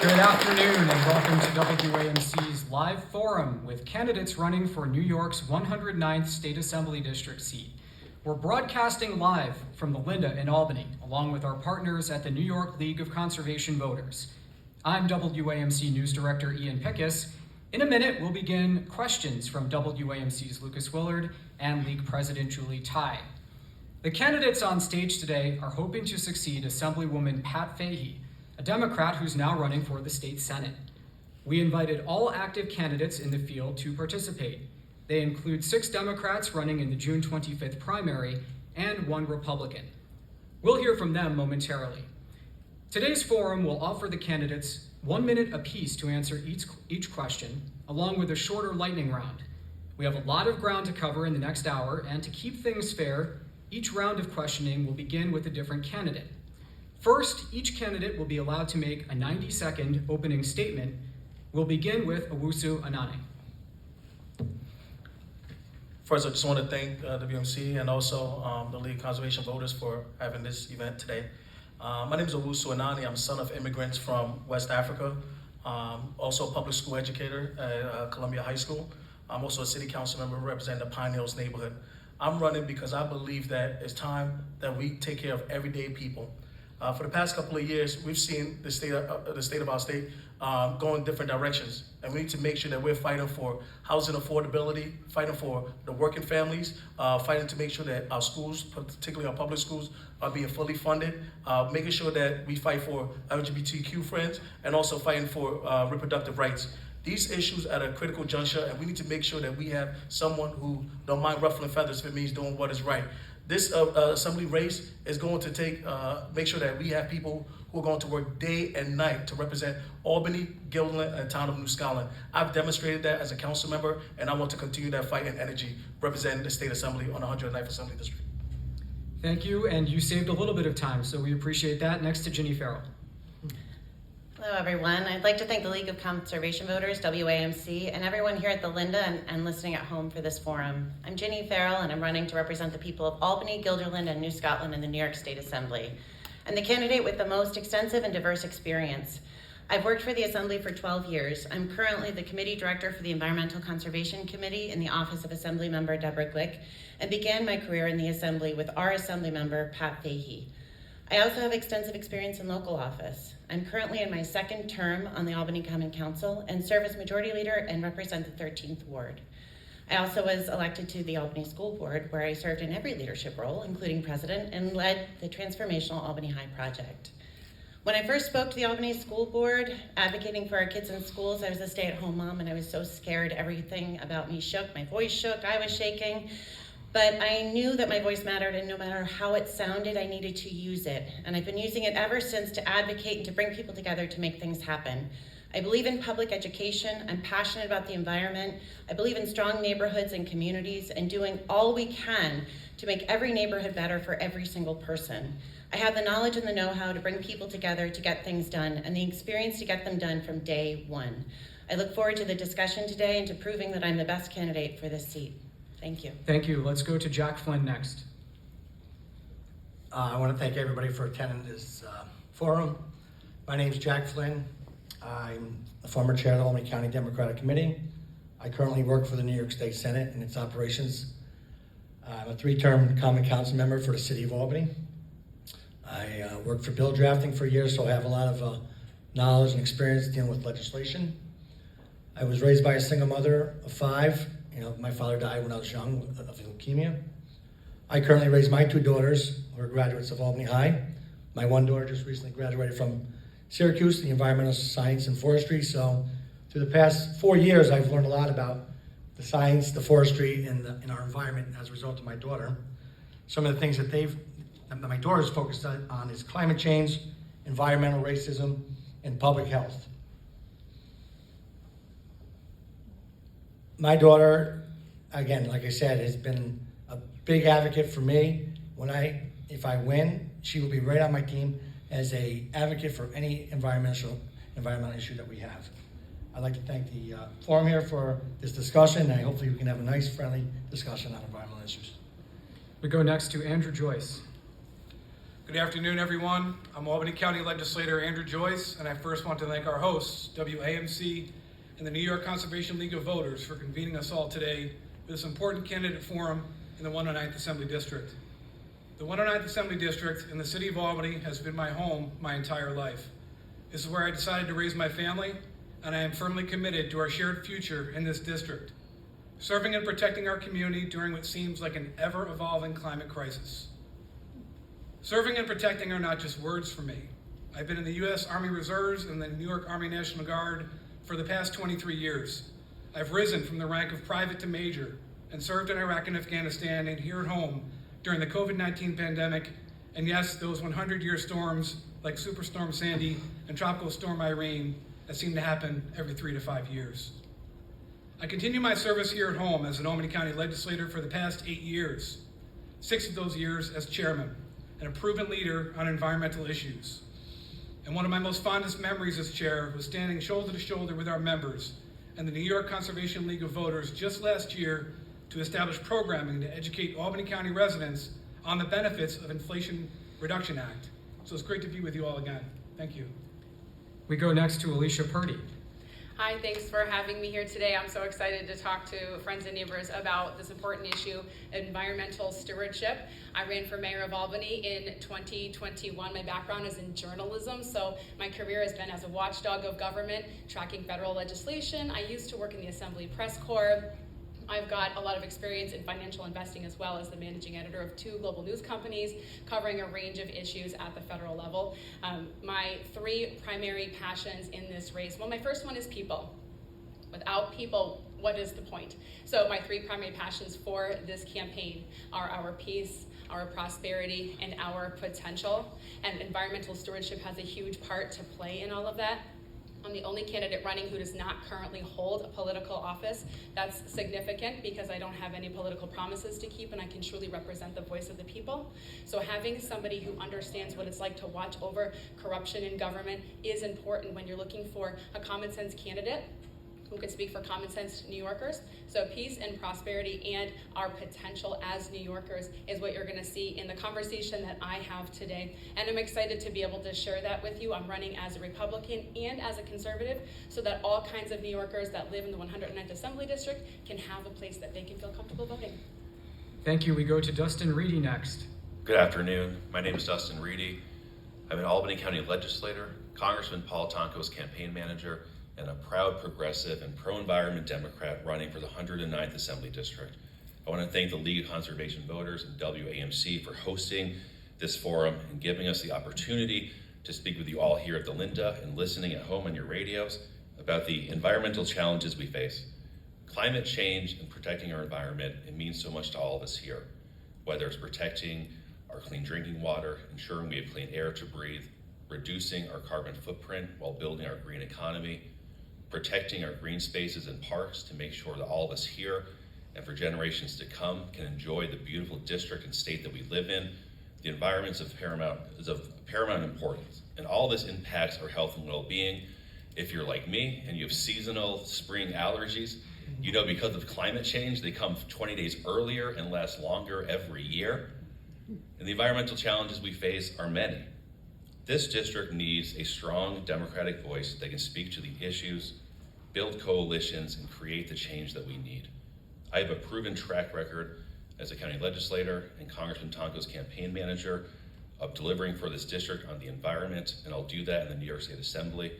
Good afternoon and welcome to WAMC's live forum with candidates running for New York's 109th State Assembly District seat. We're broadcasting live from the Linda in Albany, along with our partners at the New York League of Conservation Voters. I'm WAMC News Director Ian Pickus. In a minute, we'll begin questions from WAMC's Lucas Willard and League President Julie Tai. The candidates on stage today are hoping to succeed Assemblywoman Pat Fahey, a Democrat who's now running for the state Senate. We invited all active candidates in the field to participate. They include 6 Democrats running in the June 25th primary and 1 Republican. We'll hear from them momentarily. Today's forum will offer the candidates 1 minute apiece to answer each question, along with a shorter lightning round. We have a lot of ground to cover in the next hour, and to keep things fair, each round of questioning will begin with a different candidate. First, each candidate will be allowed to make a 90-second opening statement. We'll begin with Owusu Anani. First, I just want to thank WMC and also the League of Conservation Voters for having this event today. My name is Owusu Anani. I'm a son of immigrants from West Africa, also a public school educator at Columbia High School. I'm also a city council member representing the Pine Hills neighborhood. I'm running because I believe that it's time that we take care of everyday people. For the past couple of years, we've seen the state of our state go in different directions, and we need to make sure that we're fighting for housing affordability, fighting for the working families, fighting to make sure that our schools, particularly our public schools, are being fully funded, making sure that we fight for LGBTQ friends, and also fighting for reproductive rights. These issues at a critical juncture, and we need to make sure that we have someone who don't mind ruffling feathers if it means doing what is right. This assembly race is going to make sure that we have people who are going to work day and night to represent Albany, Guilderland, and the town of New Scotland. I've demonstrated that as a council member, and I want to continue that fight and energy representing the state assembly on the 109th Assembly District. Thank you, and you saved a little bit of time, so we appreciate that. Next to Ginny Farrell. Hello, everyone. I'd like to thank the League of Conservation Voters, WAMC, and everyone here at the Linda and listening at home for this forum. I'm Ginny Farrell, and I'm running to represent the people of Albany, Guilderland, and New Scotland in the New York State Assembly. I'm the candidate with the most extensive and diverse experience. I've worked for the Assembly for 12 years. I'm currently the Committee Director for the Environmental Conservation Committee in the Office of Assemblymember Deborah Glick, and began my career in the Assembly with our Assemblymember Pat Fahey. I also have extensive experience in local office. I'm currently in my 2nd term on the Albany Common Council and serve as Majority Leader and represent the 13th Ward. I also was elected to the Albany School Board, where I served in every leadership role, including president, and led the transformational Albany High project. When I first spoke to the Albany School Board, advocating for our kids in schools, I was a stay-at-home mom, and I was so scared. Everything about me shook. My voice shook. I was shaking. But I knew that my voice mattered, and no matter how it sounded, I needed to use it. And I've been using it ever since to advocate and to bring people together to make things happen. I believe in public education. I'm passionate about the environment. I believe in strong neighborhoods and communities and doing all we can to make every neighborhood better for every single person. I have the knowledge and the know-how to bring people together to get things done, and the experience to get them done from day one. I look forward to the discussion today and to proving that I'm the best candidate for this seat. Thank you. Thank you. Let's go to Jack Flynn next. I want to thank everybody for attending this forum. My name is Jack Flynn. I'm the former chair of the Albany County Democratic Committee. I currently work for the New York State Senate and its operations. I'm a 3-term Common Council member for the City of Albany. I worked for bill drafting for years, so I have a lot of knowledge and experience dealing with legislation. I was raised by a single mother of 5. My father died when I was young of leukemia. I currently raise my 2 daughters, who are graduates of Albany High. My 1 daughter just recently graduated from Syracuse, the environmental science and forestry. So through the past 4 years, I've learned a lot about the science, the forestry, and our environment as a result of my daughter. Some of the things that my daughter's focused on is climate change, environmental racism, and public health. My daughter, again, like I said, has been a big advocate for me. If I win, she will be right on my team as a advocate for any environmental issue that we have. I'd like to thank the forum here for this discussion, and hopefully we can have a nice, friendly discussion on environmental issues. We go next to Andrew Joyce. Good afternoon, everyone. I'm Albany County Legislator Andrew Joyce, and I first want to thank our hosts, WAMC and the New York Conservation League of Voters, for convening us all today for this important candidate forum in the 109th Assembly District. The 109th Assembly District in the city of Albany has been my home my entire life. This is where I decided to raise my family, and I am firmly committed to our shared future in this district, serving and protecting our community during what seems like an ever-evolving climate crisis. Serving and protecting are not just words for me. I've been in the U.S. Army Reserves and the New York Army National Guard for the past 23 years. I've risen from the rank of private to major and served in Iraq and Afghanistan and here at home during the COVID-19 pandemic, and yes, those 100-year storms like Superstorm Sandy and Tropical Storm Irene that seem to happen every 3 to 5 years. I continue my service here at home as an Albany County legislator for the past 8 years, 6 of those years as chairman, and a proven leader on environmental issues. And one of my most fondest memories as chair was standing shoulder to shoulder with our members and the New York Conservation League of Voters just last year to establish programming to educate Albany County residents on the benefits of Inflation Reduction Act. So it's great to be with you all again. Thank you. We go next to Alicia Purdy. Hi, thanks for having me here today. I'm so excited to talk to friends and neighbors about this important issue, environmental stewardship. I ran for mayor of Albany in 2021. My background is in journalism, so my career has been as a watchdog of government, tracking federal legislation. I used to work in the Assembly Press Corps. I've got a lot of experience in financial investing as well as the managing editor of 2 global news companies, covering a range of issues at the federal level. My 3 primary passions in this race, well, my first one is people. Without people, what is the point? So my 3 primary passions for this campaign are our peace, our prosperity, and our potential. And environmental stewardship has a huge part to play in all of that. I'm the only candidate running who does not currently hold a political office. That's significant because I don't have any political promises to keep and I can truly represent the voice of the people. So having somebody who understands what it's like to watch over corruption in government is important when you're looking for a common sense candidate who can speak for common sense New Yorkers. So peace and prosperity and our potential as New Yorkers is what you're gonna see in the conversation that I have today. And I'm excited to be able to share that with you. I'm running as a Republican and as a conservative so that all kinds of New Yorkers that live in the 109th Assembly District can have a place that they can feel comfortable voting. Thank you. We go to Dustin Reedy next. Good afternoon. My name is Dustin Reedy. I'm an Albany County legislator, Congressman Paul Tonko's campaign manager, and a proud progressive and pro-environment Democrat running for the 109th Assembly District. I want to thank the League of Conservation Voters and WAMC for hosting this forum and giving us the opportunity to speak with you all here at the Linda and listening at home on your radios about the environmental challenges we face. Climate change and protecting our environment, it means so much to all of us here, whether it's protecting our clean drinking water, ensuring we have clean air to breathe, reducing our carbon footprint while building our green economy, protecting our green spaces and parks to make sure that all of us here and for generations to come can enjoy the beautiful district and state that we live in. The environment is of paramount importance, and all this impacts our health and well-being. If you're like me and you have seasonal spring allergies, you know because of climate change, they come 20 days earlier and last longer every year. And the environmental challenges we face are many. This district needs a strong Democratic voice that can speak to the issues, build coalitions, and create the change that we need. I have a proven track record as a county legislator and Congressman Tonko's campaign manager of delivering for this district on the environment, and I'll do that in the New York State Assembly.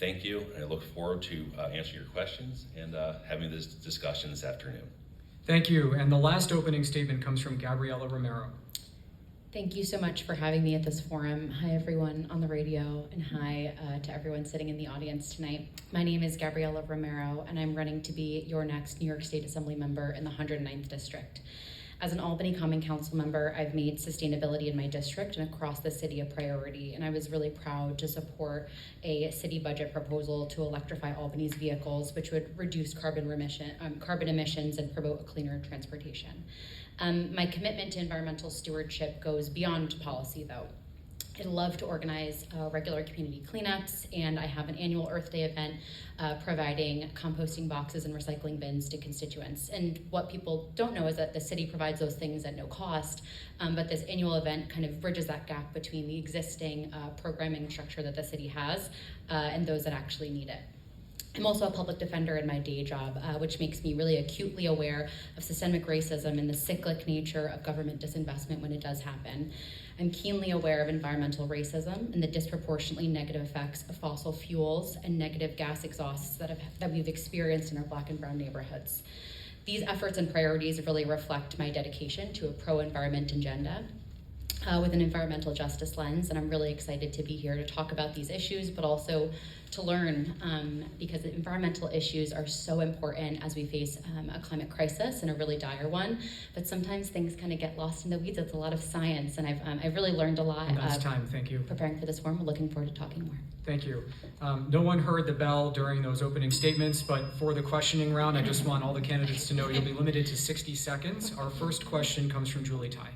Thank you, and I look forward to answering your questions and having this discussion this afternoon. Thank you. And the last opening statement comes from Gabriela Romero. Thank you so much for having me at this forum. Hi, everyone on the radio, and hi to everyone sitting in the audience tonight. My name is Gabriela Romero, and I'm running to be your next New York State Assembly member in the 109th District. As an Albany Common Council member, I've made sustainability in my district and across the city a priority, and I was really proud to support a city budget proposal to electrify Albany's vehicles, which would reduce carbon emissions and promote a cleaner transportation. My commitment to environmental stewardship goes beyond policy, though. I love to organize regular community cleanups, and I have an annual Earth Day event providing composting boxes and recycling bins to constituents. And what people don't know is that the city provides those things at no cost, but this annual event kind of bridges that gap between the existing programming structure that the city has and those that actually need it. I'm also a public defender in my day job, which makes me really acutely aware of systemic racism and the cyclic nature of government disinvestment when it does happen. I'm keenly aware of environmental racism and the disproportionately negative effects of fossil fuels and negative gas exhausts that we've experienced in our Black and brown neighborhoods. These efforts and priorities really reflect my dedication to a pro-environment agenda with an environmental justice lens, and I'm really excited to be here to talk about these issues, but also to learn because the environmental issues are so important as we face a climate crisis and a really dire one, but sometimes things kind of get lost in the weeds. It's a lot of science, and I've really learned a lot. And that's time, thank you. Preparing for this forum, we're looking forward to talking more. Thank you. No one heard the bell during those opening statements, but for the questioning round, I just want all the candidates to know you'll be limited to 60 seconds. Our first question comes from Julie Tai.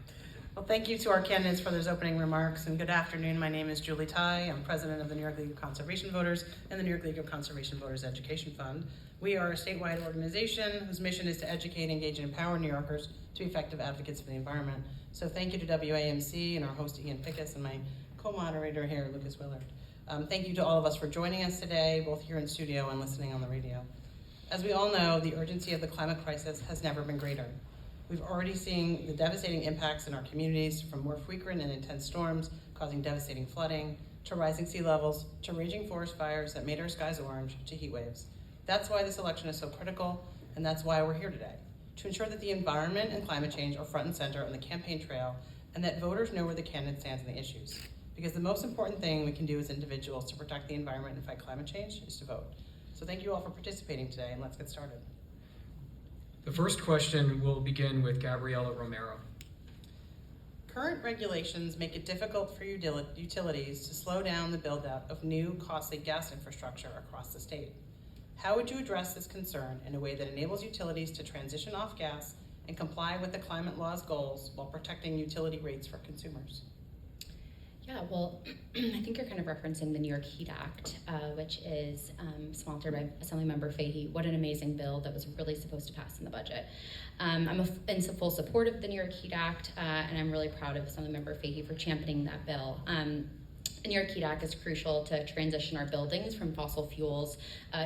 Well, thank you to our candidates for those opening remarks, and good afternoon. My name is Julie Tai. I'm president of the New York League of Conservation Voters and the New York League of Conservation Voters Education Fund. We are a statewide organization whose mission is to educate, engage, and empower New Yorkers to be effective advocates for the environment. So thank you to WAMC and our host Ian Pickus and my co-moderator here, Lucas Willard. Thank you to all of us for joining us today, both here in studio and listening on the radio. As we all know, the urgency of the climate crisis has never been greater. We've already seen the devastating impacts in our communities, from more frequent and intense storms causing devastating flooding, to rising sea levels, to raging forest fires that made our skies orange, to heat waves. That's why this election is so critical, and that's why we're here today, to ensure that the environment and climate change are front and center on the campaign trail, and that voters know where the candidate stands on the issues. Because the most important thing we can do as individuals to protect the environment and fight climate change is to vote. So thank you all for participating today, and let's get started. The first question will begin with Gabriela Romero. Current regulations make it difficult for utilities to slow down the build-out of new, costly gas infrastructure across the state. How would you address this concern in a way that enables utilities to transition off gas and comply with the climate law's goals while protecting utility rates for consumers? Yeah, well, I think you're kind of referencing the New York Heat Act, which is sponsored by Assemblymember Fahey. What an amazing bill that was really supposed to pass in the budget. I'm in full support of the New York Heat Act, and I'm really proud of Assemblymember Fahey for championing that bill. The New York Heat Act is crucial to transition our buildings from fossil fuels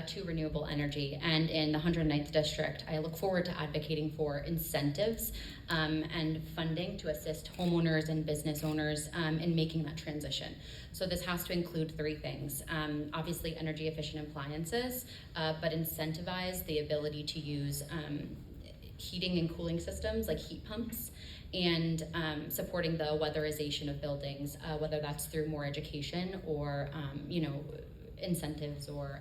to renewable energy. And in the 109th District, I look forward to advocating for incentives and funding to assist homeowners and business owners in making that transition. So this has to include three things. Obviously, energy efficient appliances, but incentivize the ability to use heating and cooling systems like heat pumps, and supporting the weatherization of buildings, whether that's through more education or incentives or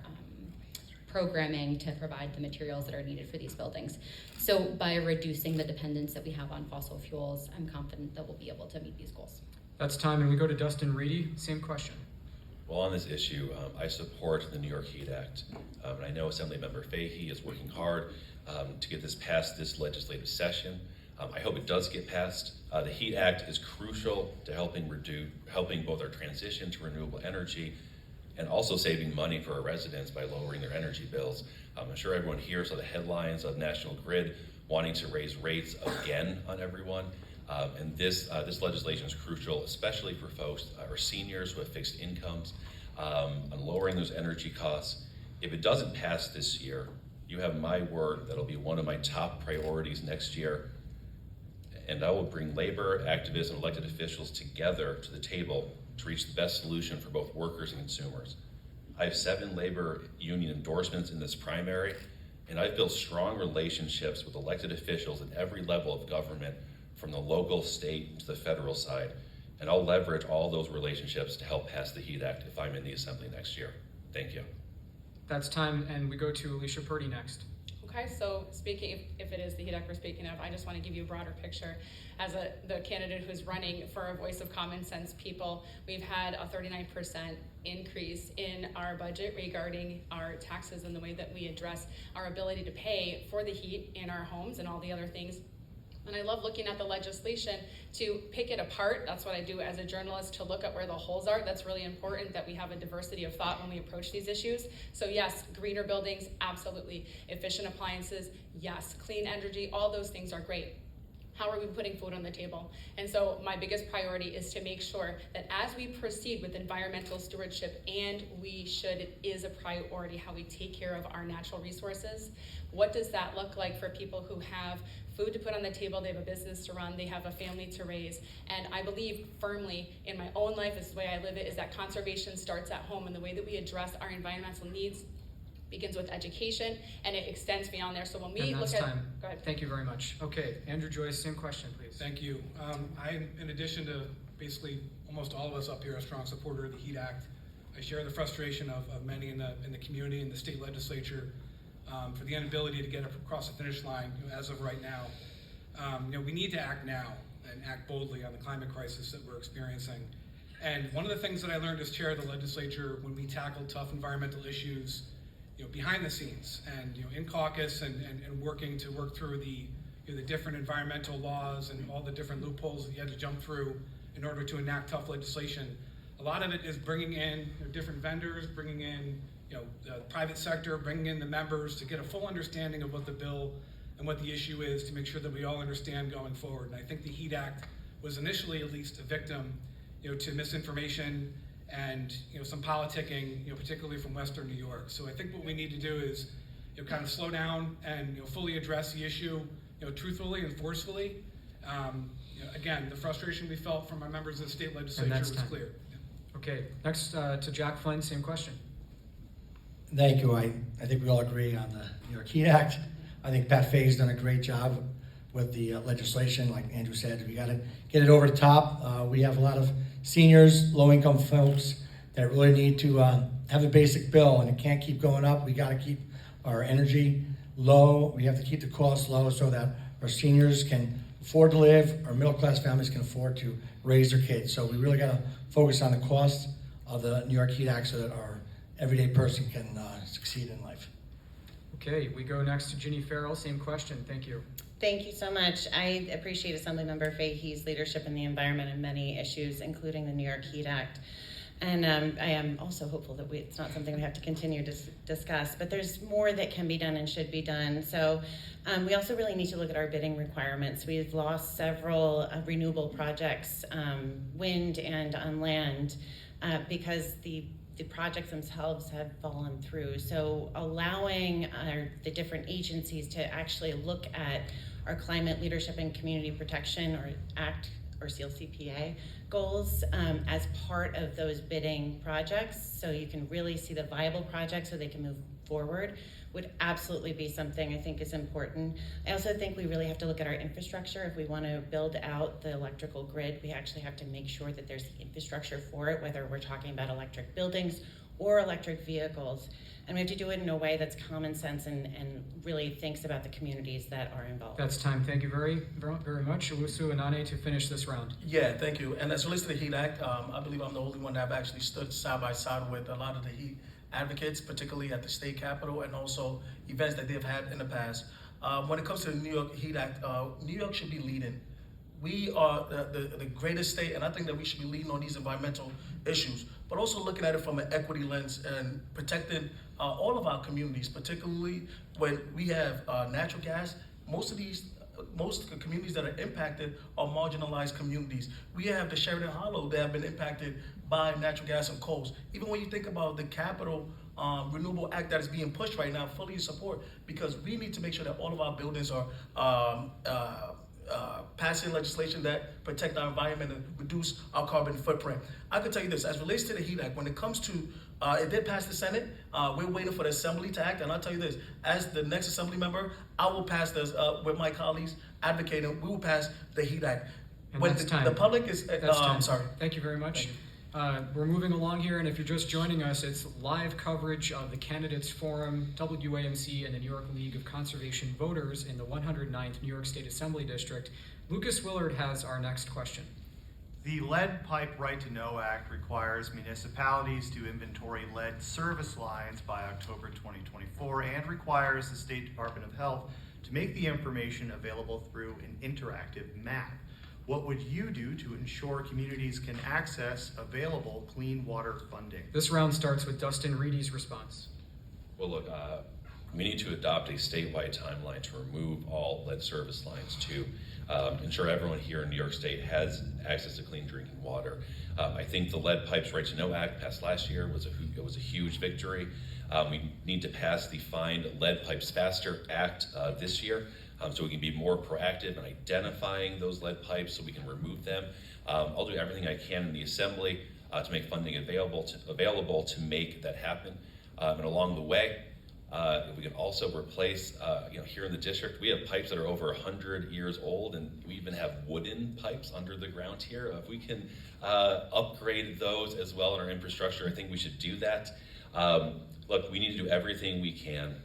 programming to provide the materials that are needed for these buildings. So by reducing the dependence that we have on fossil fuels, I'm confident that we'll be able to meet these goals. That's time, and we go to Dustin Reedy. Same question. Well, on this issue, I support the New York Heat Act. And I know Assemblymember Fahey is working hard to get this passed this legislative session. I hope it does get passed. The HEAT Act is crucial to helping both our transition to renewable energy and also saving money for our residents by lowering their energy bills. I'm sure everyone here saw the headlines of National Grid wanting to raise rates again on everyone. And this legislation is crucial, especially for folks or seniors who have fixed incomes, on lowering those energy costs. If it doesn't pass this year, you have my word that'll be one of my top priorities next year. And I will bring labor, activists, and elected officials together to the table to reach the best solution for both workers and consumers. I have 7 labor union endorsements in this primary, and I've built strong relationships with elected officials at every level of government, from the local, state, to the federal side. And I'll leverage all those relationships to help pass the HEAT Act if I'm in the Assembly next year. Thank you. That's time, and we go to Alicia Purdy next. Okay, so speaking, if it is the HEAT Act we're speaking of, I just want to give you a broader picture. As the candidate who's running for a voice of common sense people, we've had a 39% increase in our budget regarding our taxes and the way that we address our ability to pay for the heat in our homes and all the other things And I love looking at the legislation to pick it apart. That's what I do as a journalist, to look at where the holes are. That's really important that we have a diversity of thought when we approach these issues. So yes, greener buildings, absolutely. Efficient appliances, yes. Clean energy, all those things are great. How are we putting food on the table? And so my biggest priority is to make sure that as we proceed with environmental stewardship, and it is a priority how we take care of our natural resources. What does that look like for people who have food to put on the table, they have a business to run, they have a family to raise? And I believe firmly in my own life, this is the way I live it, is that conservation starts at home, and the way that we address our environmental needs begins with education, and it extends beyond there. So when we And look that's at, time. go ahead. Thank you very much. Okay, Andrew Joyce, same question, please. Thank you. In addition to basically almost all of us up here, a strong supporter of the HEAT Act. I share the frustration of many in the community and the state legislature for the inability to get across the finish line as of right now. We need to act now and act boldly on the climate crisis that we're experiencing. And one of the things that I learned as chair of the legislature when we tackled tough environmental issues, behind the scenes and in caucus and working to work through the different environmental laws and all the different loopholes that you had to jump through in order to enact tough legislation. A lot of it is bringing in different vendors, bringing in the private sector, bringing in the members to get a full understanding of what the bill and what the issue is, to make sure that we all understand going forward. And I think the HEAT Act was initially at least a victim to misinformation and some politicking, particularly from Western New York. So I think what we need to do is kind of slow down and fully address the issue truthfully and forcefully. Again, the frustration we felt from our members of the state legislature was clear. Okay, next to Jack Flynn, same question. Thank you. I think we all agree on the New York HEAT Act. I think Pat Fay's done a great job with the legislation. Like Andrew said, we got to get it over the top. We have a lot of seniors, low-income folks that really need to have a basic bill, and it can't keep going up. We got to keep our energy low. We have to keep the costs low so that our seniors can afford to live, our middle-class families can afford to raise their kids. So we really got to focus on the cost of the New York HEAT Act so that our everyday person can succeed in life. Okay, we go next to Ginny Farrell, same question. Thank you. Thank you so much. I appreciate Assemblymember Fahey's leadership in the environment and many issues, including the New York HEAT Act. And I am also hopeful that it's not something we have to continue to discuss, but there's more that can be done and should be done. So we also really need to look at our bidding requirements. We've lost several renewable projects, wind and on land, because the projects themselves have fallen through. So allowing the different agencies to actually look at our climate leadership and community protection or ACT or CLCPA goals as part of those bidding projects, so you can really see the viable projects so they can move forward, would absolutely be something I think is important. I also think we really have to look at our infrastructure. If we want to build out the electrical grid, we actually have to make sure that there's the infrastructure for it, whether we're talking about electric buildings or electric vehicles. And we have to do it in a way that's common sense and really thinks about the communities that are involved. That's time. Thank you very much. Owusu Anane to finish this round. Yeah, thank you. And as it relates to the HEAT Act, I believe I'm the only one that have actually stood side by side with a lot of the HEAT advocates, particularly at the state capitol and also events that they've had in the past. When it comes to the New York HEAT Act, New York should be leading. We are the greatest state, and I think that we should be leading on these environmental issues, but also looking at it from an equity lens and protecting all of our communities, particularly when we have natural gas. Most communities that are impacted are marginalized communities. We have the Sheridan Hollow that have been impacted by natural gas and coals. Even when you think about the Capital Renewable Act that is being pushed right now, fully in support, because we need to make sure that all of our buildings are passing legislation that protect our environment and reduce our carbon footprint. I can tell you this, as it relates to the HEAT Act, when it comes to, it did pass the Senate, we're waiting for the Assembly to act, and I'll tell you this, as the next Assembly member, I will pass this, with my colleagues advocating, we will pass the HEAT Act. And When that's time. the public is, That's time. I'm sorry. Thank you very much. Thank you. We're moving along here, and if you're just joining us, it's live coverage of the Candidates Forum, WAMC, and the New York League of Conservation Voters in the 109th New York State Assembly District. Lucas Willard has our next question. The Lead Pipe Right to Know Act requires municipalities to inventory lead service lines by October 2024 and requires the State Department of Health to make the information available through an interactive map. What would you do to ensure communities can access available clean water funding? This round starts with Dustin Reedy's response. Well, look, we need to adopt a statewide timeline to remove all lead service lines to ensure everyone here in New York State has access to clean drinking water. I think the Lead Pipes Right to Know Act passed last year was a huge victory. We need to pass the Find Lead Pipes Faster Act this year, so we can be more proactive in identifying those lead pipes so we can remove them. I'll do everything I can in the Assembly to make funding available to make that happen. And along the way, we can also replace, here in the district, we have pipes that are over 100 years old, and we even have wooden pipes under the ground here. If we can upgrade those as well in our infrastructure, I think we should do that. Look, we need to do everything we can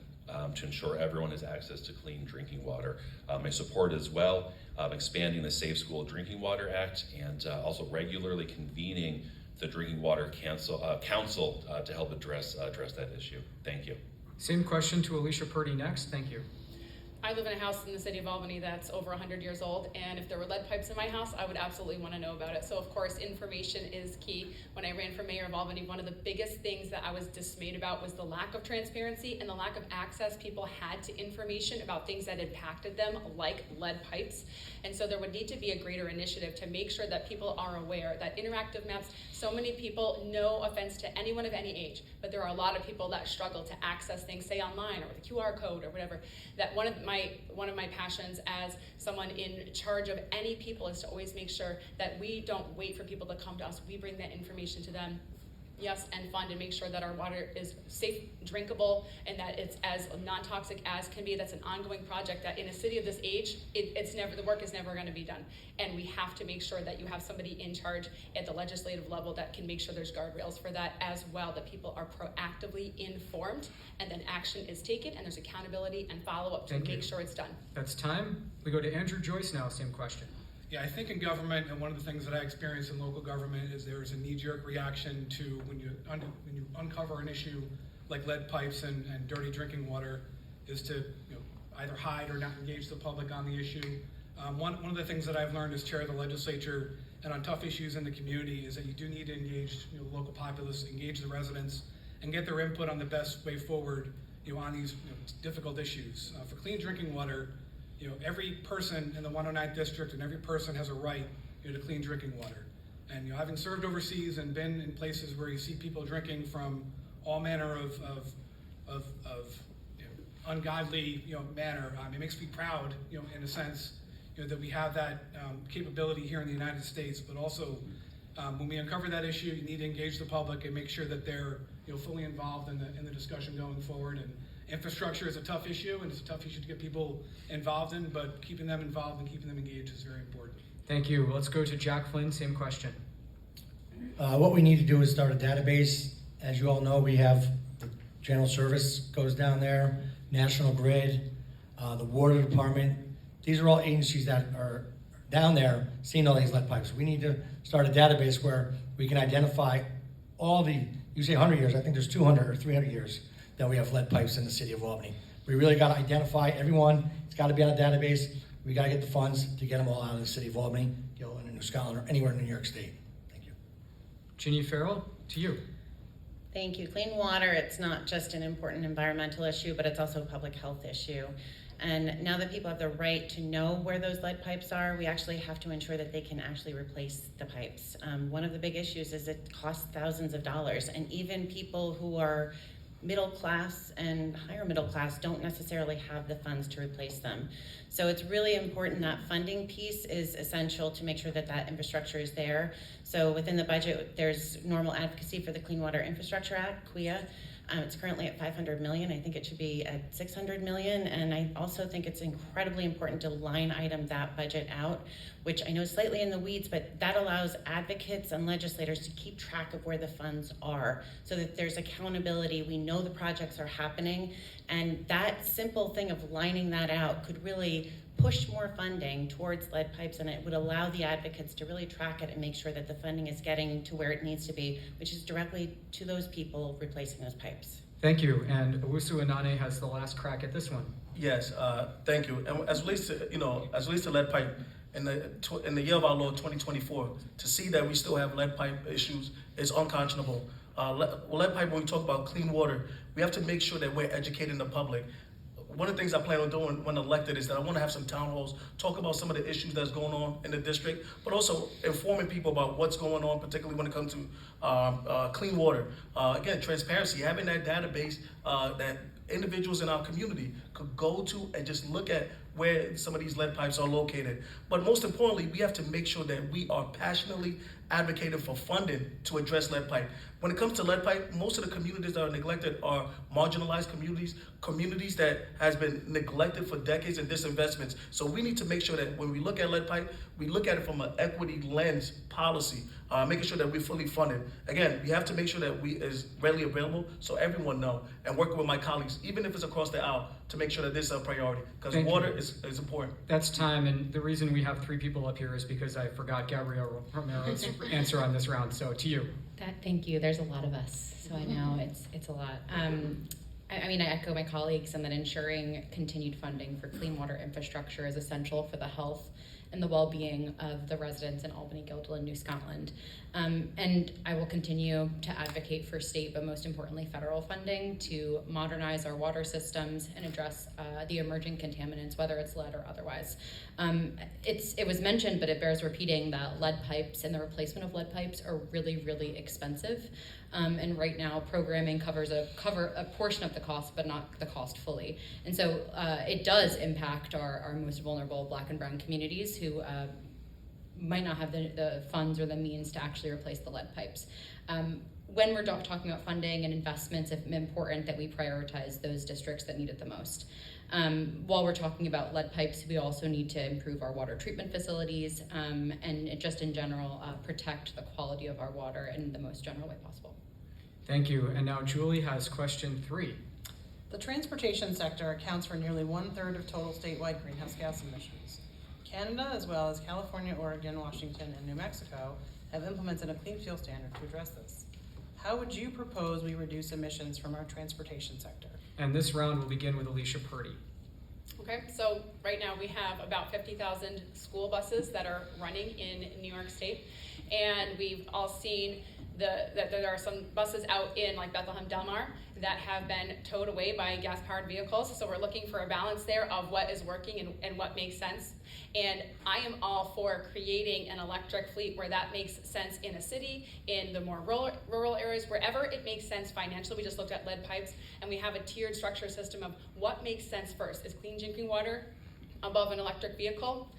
to ensure everyone has access to clean drinking water. I support as well expanding the Safe School Drinking Water Act and also regularly convening the Drinking Water Council to help address that issue. Thank you. Same question to Alicia Purdy next. Thank you. I live in a house in the city of Albany that's over 100 years old, and if there were lead pipes in my house, I would absolutely want to know about it. So of course, information is key. When I ran for mayor of Albany, one of the biggest things that I was dismayed about was the lack of transparency and the lack of access people had to information about things that impacted them, like lead pipes. And so there would need to be a greater initiative to make sure that people are aware that interactive maps, so many people, no offense to anyone of any age, but there are a lot of people that struggle to access things, say online or with a QR code or whatever, that one of my passions as someone in charge of any people is to always make sure that we don't wait for people to come to us. We bring that information to them. Yes, and fund and make sure that our water is safe, drinkable, and that it's as non-toxic as can be. That's an ongoing project that in a city of this age, the work is never going to be done. And we have to make sure that you have somebody in charge at the legislative level that can make sure there's guardrails for that as well, that people are proactively informed and then action is taken and there's accountability and follow-up to make sure it's done. That's time. We go to Andrew Joyce now, same question. Yeah, I think in government, and one of the things that I experience in local government is there's a knee-jerk reaction to when you uncover an issue like lead pipes and dirty drinking water, is to either hide or not engage the public on the issue. One of the things that I've learned as chair of the legislature and on tough issues in the community is that you do need to engage the local populace, engage the residents, and get their input on the best way forward on these difficult issues. For clean drinking water, every person in the 109th district and every person has a right to clean drinking water. And having served overseas and been in places where you see people drinking from all manner of ungodly manner, it makes me proud in a sense that we have that capability here in the United States. But also when we uncover that issue, you need to engage the public and make sure that they're fully involved in the discussion going forward. And infrastructure is a tough issue, and it's a tough issue to get people involved in, but keeping them involved and keeping them engaged is very important. Thank you. Let's go to Jack Flynn, same question. What we need to do is start a database. As you all know, we have the General Service goes down there, National Grid, the Water Department. These are all agencies that are down there seeing all these lead pipes. We need to start a database where we can identify all you say 100 years, I think there's 200 or 300 years that we have lead pipes in the city of Albany. We really got to identify everyone. It's got to be on a database. We got to get the funds to get them all out of the city of Albany, in New Scotland, or anywhere in New York State. Thank you. Ginny Farrell, to you. Thank you. Clean water, it's not just an important environmental issue, but it's also a public health issue. And now that people have the right to know where those lead pipes are, we actually have to ensure that they can actually replace the pipes. One of the big issues is it costs thousands of dollars, and even people who are middle class and higher middle class don't necessarily have the funds to replace them. So it's really important that funding piece is essential to make sure that that infrastructure is there. So within the budget, there's normal advocacy for the Clean Water Infrastructure Act, CWIA. It's currently at $500 million. I think it should be at $600 million. And I also think it's incredibly important to line item that budget out, which I know is slightly in the weeds, but that allows advocates and legislators to keep track of where the funds are so that there's accountability. We know the projects are happening. And that simple thing of lining that out could really push more funding towards lead pipes, and it would allow the advocates to really track it and make sure that the funding is getting to where it needs to be, which is directly to those people replacing those pipes. Thank you. And Owusu Anane has the last crack at this one. Yes, thank you. And as relates to, as relates to lead pipe, in the year of our Lord 2024, to see that we still have lead pipe issues is unconscionable. Lead pipe, when we talk about clean water, we have to make sure that we're educating the public. One of the things I plan on doing when elected is that I want to have some town halls, talk about some of the issues that's going on in the district, but also informing people about what's going on, particularly when it comes to clean water. Again, transparency, having that database that individuals in our community could go to and just look at where some of these lead pipes are located. But most importantly, we have to make sure that we are passionately advocating for funding to address lead pipe. When it comes to lead pipe, most of the communities that are neglected are marginalized communities that has been neglected for decades and disinvestments. So we need to make sure that when we look at lead pipe, we look at it from an equity lens policy, making sure that we're fully funded. Again, we have to make sure that we is readily available so everyone know, and working with my colleagues, even if it's across the aisle, to make sure that this is a priority, because water is important. That's time, and the reason we have 3 people up here is because I forgot Gabrielle Romero's answer on this round. So to you. Thank you. There's a lot of us, so I know it's a lot. I mean, I echo my colleagues in that ensuring continued funding for clean water infrastructure is essential for the health and the well-being of the residents in Albany, Guildhall, and New Scotland. And I will continue to advocate for state, but most importantly, federal funding to modernize our water systems and address the emerging contaminants, whether it's lead or otherwise. It was mentioned, but it bears repeating that lead pipes and the replacement of lead pipes are really, really expensive. And right now, programming covers a portion of the cost, but not the cost fully. And so it does impact our most vulnerable Black and Brown communities who might not have the funds or the means to actually replace the lead pipes. When we're talking about funding and investments, it's important that we prioritize those districts that need it the most. While we're talking about lead pipes, we also need to improve our water treatment facilities and just in general protect the quality of our water in the most general way possible. Thank you. And now Julie has question 3. The transportation sector accounts for nearly 1/3 of total statewide greenhouse gas emissions. Canada, as well as California, Oregon, Washington, and New Mexico, have implemented a clean fuel standard to address this. How would you propose we reduce emissions from our transportation sector? And this round will begin with Alicia Purdy. Okay, so right now we have about 50,000 school buses that are running in New York State, and we've all seen that there are some buses out in like Bethlehem Del Mar that have been towed away by gas-powered vehicles. So we're looking for a balance there of what is working and what makes sense. And I am all for creating an electric fleet where that makes sense in a city, in the more rural areas, wherever it makes sense financially. We just looked at lead pipes, and we have a tiered structure system of what makes sense first. Is clean drinking water above an electric vehicle?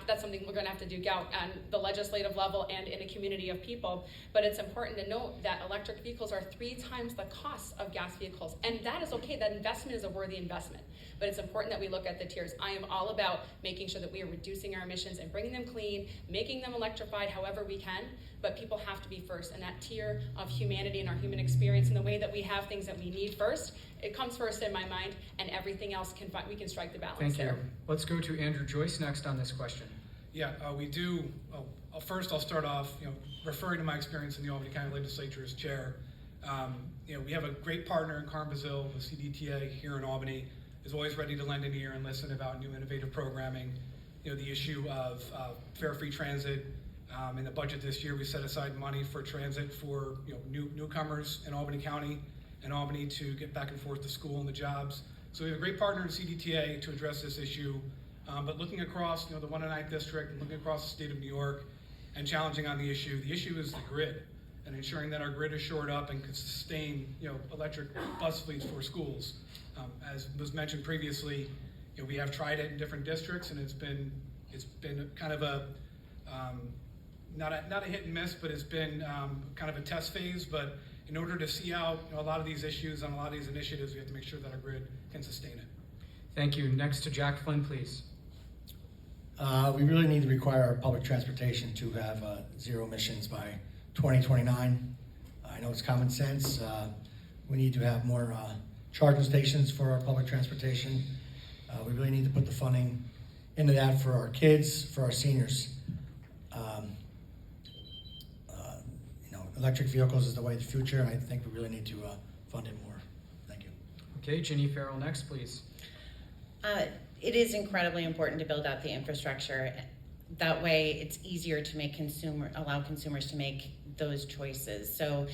That's something we're going to have to duke out on the legislative level and in a community of people. But it's important to note that electric vehicles are 3 times the cost of gas vehicles. And that is okay. That investment is a worthy investment. But it's important that we look at the tiers. I am all about making sure that we are reducing our emissions and bringing them clean, making them electrified however we can. But people have to be first. And that tier of humanity and our human experience and the way that we have things that we need first, it comes first in my mind, and everything else we can strike the balance. Thank there. you. Let's go to Andrew Joyce next on this question. Yeah, we do. First, I'll start off, referring to my experience in the Albany County Legislature as chair. We have a great partner in Carmen Brazil, the CDTA here in Albany, is always ready to lend an ear and listen about new innovative programming. The issue of fare free transit. In the budget this year, we set aside money for transit for newcomers in Albany County and Albany to get back and forth to school and the jobs. So we have a great partner in CDTA to address this issue. But looking across the 109th district and looking across the state of New York and challenging on the issue is the grid and ensuring that our grid is shored up and can sustain electric bus fleets for schools. As was mentioned previously, we have tried it in different districts, and it's been kind of a not a hit and miss, but it's been kind of a test phase. But in order to see out a lot of these issues and a lot of these initiatives, we have to make sure that our grid can sustain it. Thank you. Next to Jack Flynn, please. We really need to require our public transportation to have zero emissions by 2029. I know it's common sense. We need to have more charging stations for our public transportation. We really need to put the funding into that for our kids, for our seniors. Electric vehicles is the way of the future, and I think we really need to fund it more. Okay, Ginny Farrell next, please. It is incredibly important to build out the infrastructure. That way, it's easier to allow consumers to make those choices. So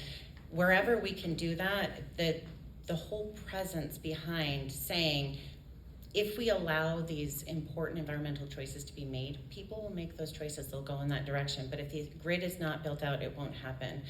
wherever we can do that, the whole presence behind saying, if we allow these important environmental choices to be made, people will make those choices, they'll go in that direction. But if the grid is not built out, it won't happen.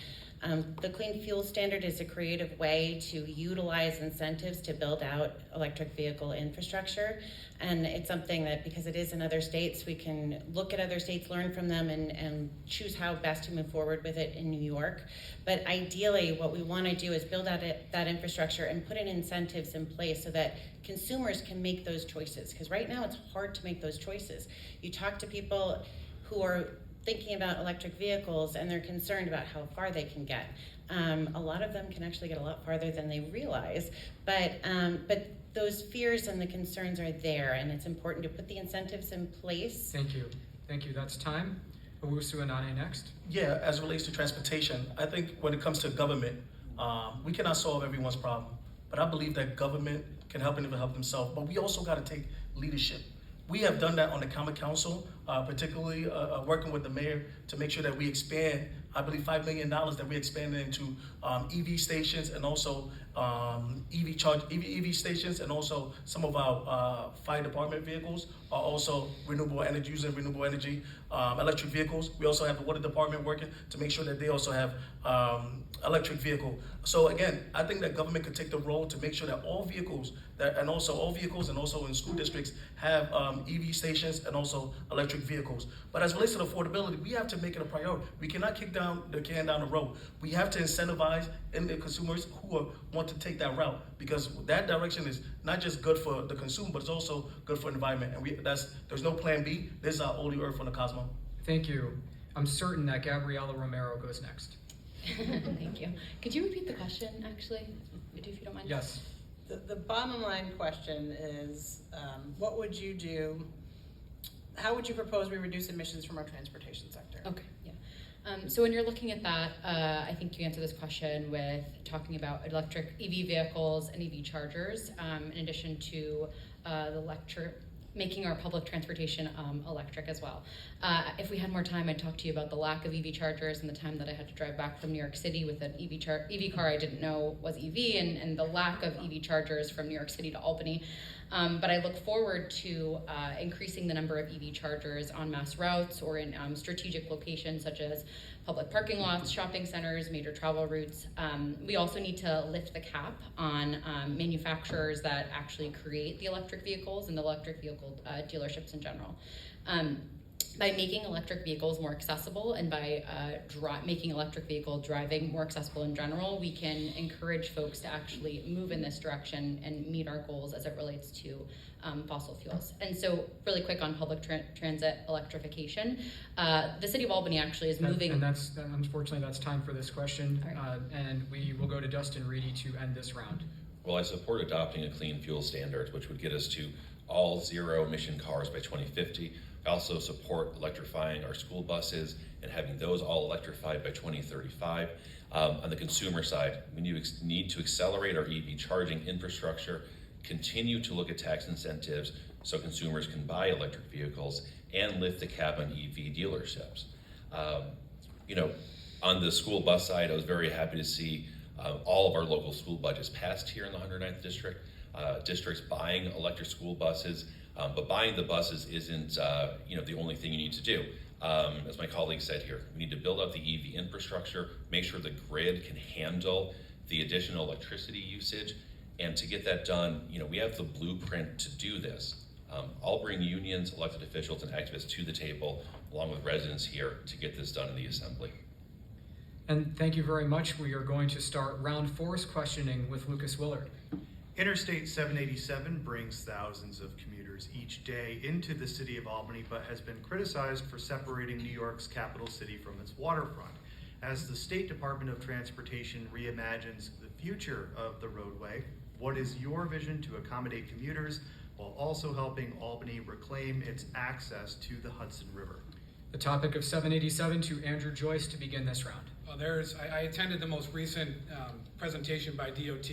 The Clean Fuel Standard is a creative way to utilize incentives to build out electric vehicle infrastructure. And it's something that, because it is in other states, we can look at other states, learn from them, and choose how best to move forward with it in New York. But ideally, what we want to do is build out that infrastructure and put in incentives in place so that consumers can make those choices. Because right now, it's hard to make those choices. You talk to people who are thinking about electric vehicles and they're concerned about how far they can get. A lot of them can actually get a lot farther than they realize, but those fears and the concerns are there, and it's important to put the incentives in place. Thank you. Thank you. That's time. Owusu Anane next. Yeah, as it relates to transportation, I think when it comes to government, we cannot solve everyone's problem, but I believe that government can help and help themselves, but we also got to take leadership. We have done that on the Common Council, particularly working with the mayor to make sure that we expand, I believe $5 million that we expanded into EV stations and also EV stations, and also some of our fire department vehicles are also using renewable energy, electric vehicles. We also have the water department working to make sure that they also have electric vehicle. So again, I think that government could take the role to make sure that all vehicles and also in school districts have EV stations and also electric vehicles. But as it relates to affordability, we have to make it a priority. We cannot kick down the can down the road. We have to incentivize the consumers who want to take that route, because that direction is not just good for the consumer, but it's also good for the environment. And there's no plan B. This is our only Earth on the cosmos. Thank you. I'm certain that Gabriela Romero goes next. Thank you. Could you repeat the question, actually, if you don't mind? Yes. The bottom line question is, what would you do? How would you propose we reduce emissions from our transportation sector? Okay, yeah. So when you're looking at that, I think you answer this question with talking about electric EV vehicles and EV chargers, in addition to making our public transportation electric as well. If we had more time, I'd talk to you about the lack of EV chargers and the time that I had to drive back from New York City with an EV car I didn't know was EV, and the lack of EV chargers from New York City to Albany. But I look forward to increasing the number of EV chargers on mass routes or in strategic locations such as public parking lots, shopping centers, major travel routes. We also need to lift the cap on manufacturers that actually create the electric vehicles and the electric vehicle dealerships in general. By making electric vehicles more accessible and by making electric vehicle driving more accessible in general, we can encourage folks to actually move in this direction and meet our goals as it relates to fossil fuels. And so really quick on public transit electrification, the city of Albany actually is moving. And unfortunately, that's time for this question. Right. And we will go to Dustin Reedy to end this round. Well, I support adopting a clean fuel standard, which would get us to all zero emission cars by 2050. I also support electrifying our school buses and having those all electrified by 2035. On the consumer side, we need to accelerate our EV charging infrastructure, continue to look at tax incentives so consumers can buy electric vehicles, and lift the cap on EV dealerships. On the school bus side, I was very happy to see all of our local school budgets passed here in the 109th District. Districts buying electric school buses, but buying the buses isn't the only thing you need to do. As my colleague said here, we need to build out the EV infrastructure, make sure the grid can handle the additional electricity usage, and to get that done, we have the blueprint to do this. I'll bring unions, elected officials, and activists to the table, along with residents here, to get this done in the Assembly. And thank you very much. We are going to start round 4's questioning with Lucas Willard. Interstate 787 brings thousands of commuters each day into the city of Albany, but has been criticized for separating New York's capital city from its waterfront. As the State Department of Transportation reimagines the future of the roadway, what is your vision to accommodate commuters while also helping Albany reclaim its access to the Hudson River? The topic of 787 to Andrew Joyce to begin this round. I attended the most recent presentation by DOT,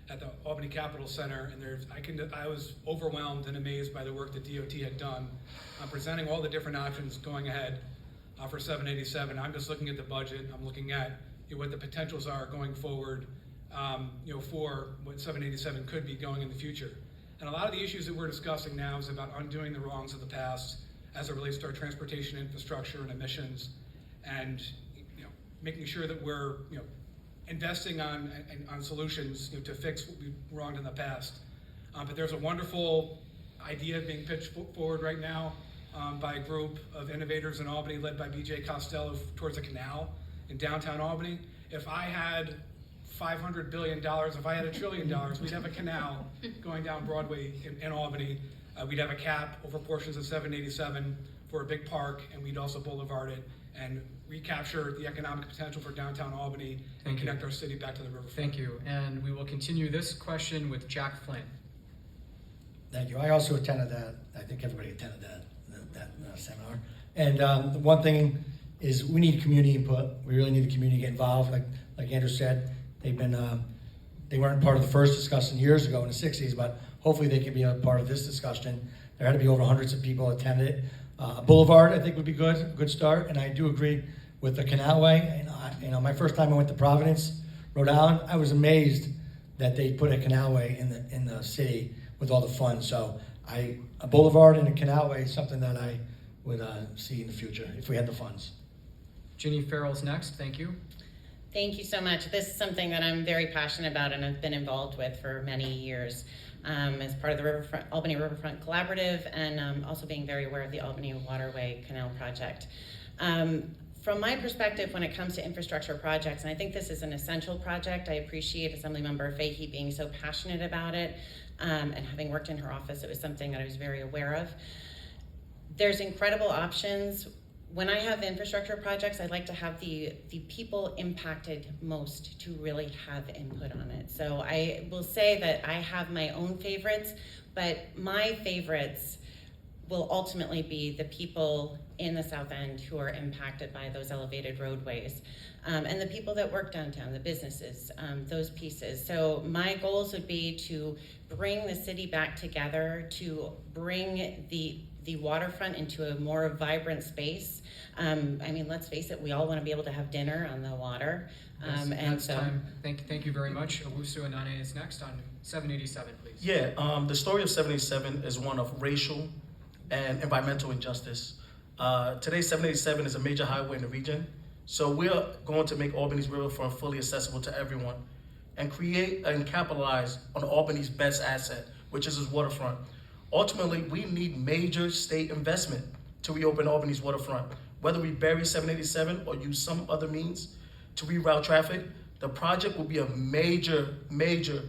at the Albany Capitol Center, and I was overwhelmed and amazed by the work that DOT had done on presenting all the different options going ahead for 787. I'm just looking at the budget. I'm looking at what the potentials are going forward, for what 787 could be going in the future. And a lot of the issues that we're discussing now is about undoing the wrongs of the past as it relates to our transportation infrastructure and emissions, and making sure that we're investing on solutions to fix what we've wronged in the past. But there's a wonderful idea being pitched forward right now by a group of innovators in Albany led by BJ Costello towards a canal in downtown Albany. If I had $500 billion, if I had $1 trillion, we'd have a canal going down Broadway in Albany. We'd have a cap over portions of 787 for a big park, and we'd also boulevard it and recapture the economic potential for downtown Albany and connect our city back to the riverfront. Thank you. And we will continue this question with Jack Flynn. Thank you. I also attended that. I think everybody attended that seminar. And the one thing is we need community input. We really need the community to get involved. Like Andrew said, they weren't part of the first discussion years ago in the 60s, but hopefully they can be a part of this discussion. There had to be over hundreds of people attended it. A boulevard, I think, would be good, a good start. And I do agree with the canalway. And my first time I went to Providence, Rhode Island, I was amazed that they put a canalway in the city with all the funds. So a boulevard and a canalway is something that I would see in the future if we had the funds. Ginny Farrell's next. Thank you. Thank you so much. This is something that I'm very passionate about and I've been involved with for many years as part of the Albany Riverfront Collaborative, and also being very aware of the Albany Waterway Canal Project. From my perspective, when it comes to infrastructure projects, and I think this is an essential project, I appreciate Assemblymember Fahey being so passionate about it, and having worked in her office, it was something that I was very aware of. There's incredible options. When I have infrastructure projects, I'd like to have the people impacted most to really have input on it. So I will say that I have my own favorites, but my favorites will ultimately be the people in the South End who are impacted by those elevated roadways, and the people that work downtown, the businesses, those pieces. So my goals would be to bring the city back together, to bring the waterfront into a more vibrant space. I mean, let's face it, we all want to be able to have dinner on the water. Time. Thank you very much. Owusu Anane is next on 787, please. Yeah, the story of 787 is one of racial and environmental injustice. Today, 787 is a major highway in the region, so we're going to make Albany's riverfront fully accessible to everyone and create and capitalize on Albany's best asset, which is its waterfront. Ultimately, we need major state investment to reopen Albany's waterfront. Whether we bury 787 or use some other means to reroute traffic, the project will be a major, major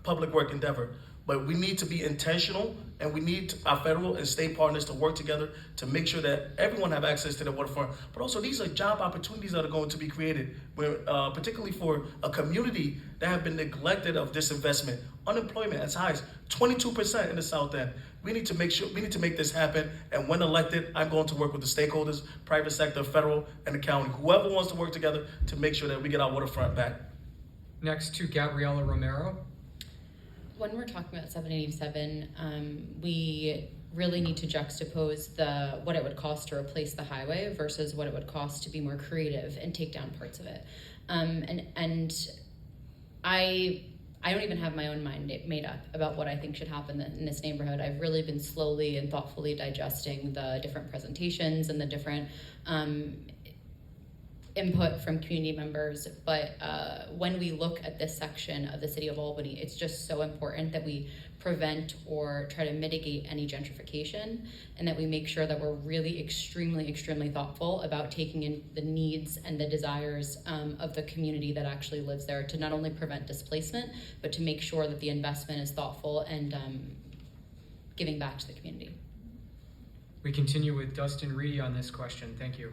public work endeavor. But we need to be intentional, and we need our federal and state partners to work together to make sure that everyone have access to the waterfront. But also, these are job opportunities that are going to be created, particularly for a community that have been neglected of this investment. Unemployment as high as 22% in the South End. We need to make this happen. And when elected, I'm going to work with the stakeholders, private sector, federal, and the county, whoever wants to work together to make sure that we get our waterfront back. Next to Gabriela Romero. When we're talking about 787, we really need to juxtapose what it would cost to replace the highway versus what it would cost to be more creative and take down parts of it. And I don't even have my own mind made up about what I think should happen in this neighborhood. I've really been slowly and thoughtfully digesting the different presentations and the different input from community members, but when we look at this section of the city of Albany, it's just so important that we prevent or try to mitigate any gentrification, and that we make sure that we're really extremely thoughtful about taking in the needs and the desires of the community that actually lives there, to not only prevent displacement, but to make sure that the investment is thoughtful and giving back to the community. We continue with Dustin Reedy on this question. Thank you.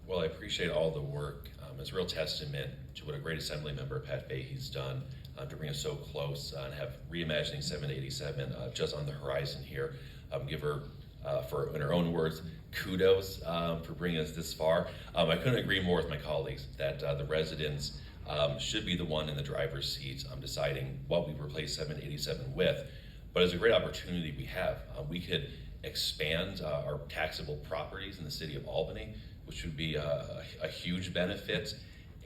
Well, I appreciate all the work. It's a real testament to what a great Assembly member Pat Fahey's done to bring us so close and have reimagining 787 just on the horizon here. Give her, in her own words, kudos for bringing us this far. I couldn't agree more with my colleagues that the residents should be the one in the driver's seat deciding what we replace 787 with. But it's a great opportunity we have. We could expand our taxable properties in the city of Albany, which would be a huge benefit.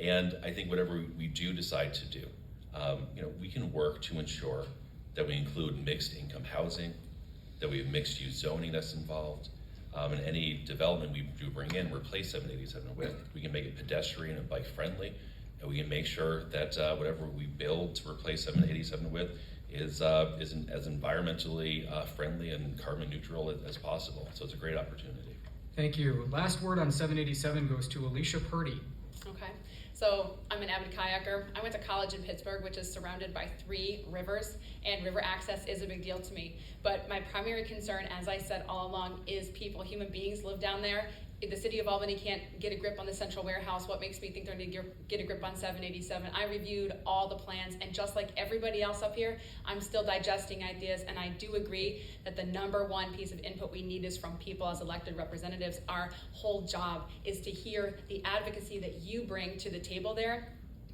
And I think whatever we do decide to do, we can work to ensure that we include mixed income housing, that we have mixed use zoning that's involved, and any development we do bring in, replace 787 with. We can make it pedestrian and bike friendly, and we can make sure that whatever we build to replace 787 with is as environmentally friendly and carbon neutral as possible. So it's a great opportunity. Thank you. Last word on 787 goes to Alicia Purdy. Okay, so I'm an avid kayaker. I went to college in Pittsburgh, which is surrounded by 3 rivers, and river access is a big deal to me. But my primary concern, as I said all along, is people. Human beings live down there. If the city of Albany can't get a grip on the central warehouse, what makes me think they're going to get a grip on 787? I reviewed all the plans, and just like everybody else up here, I'm still digesting ideas, and I do agree that the number one piece of input we need is from people as elected representatives. Our whole job is to hear the advocacy that you bring to the table there.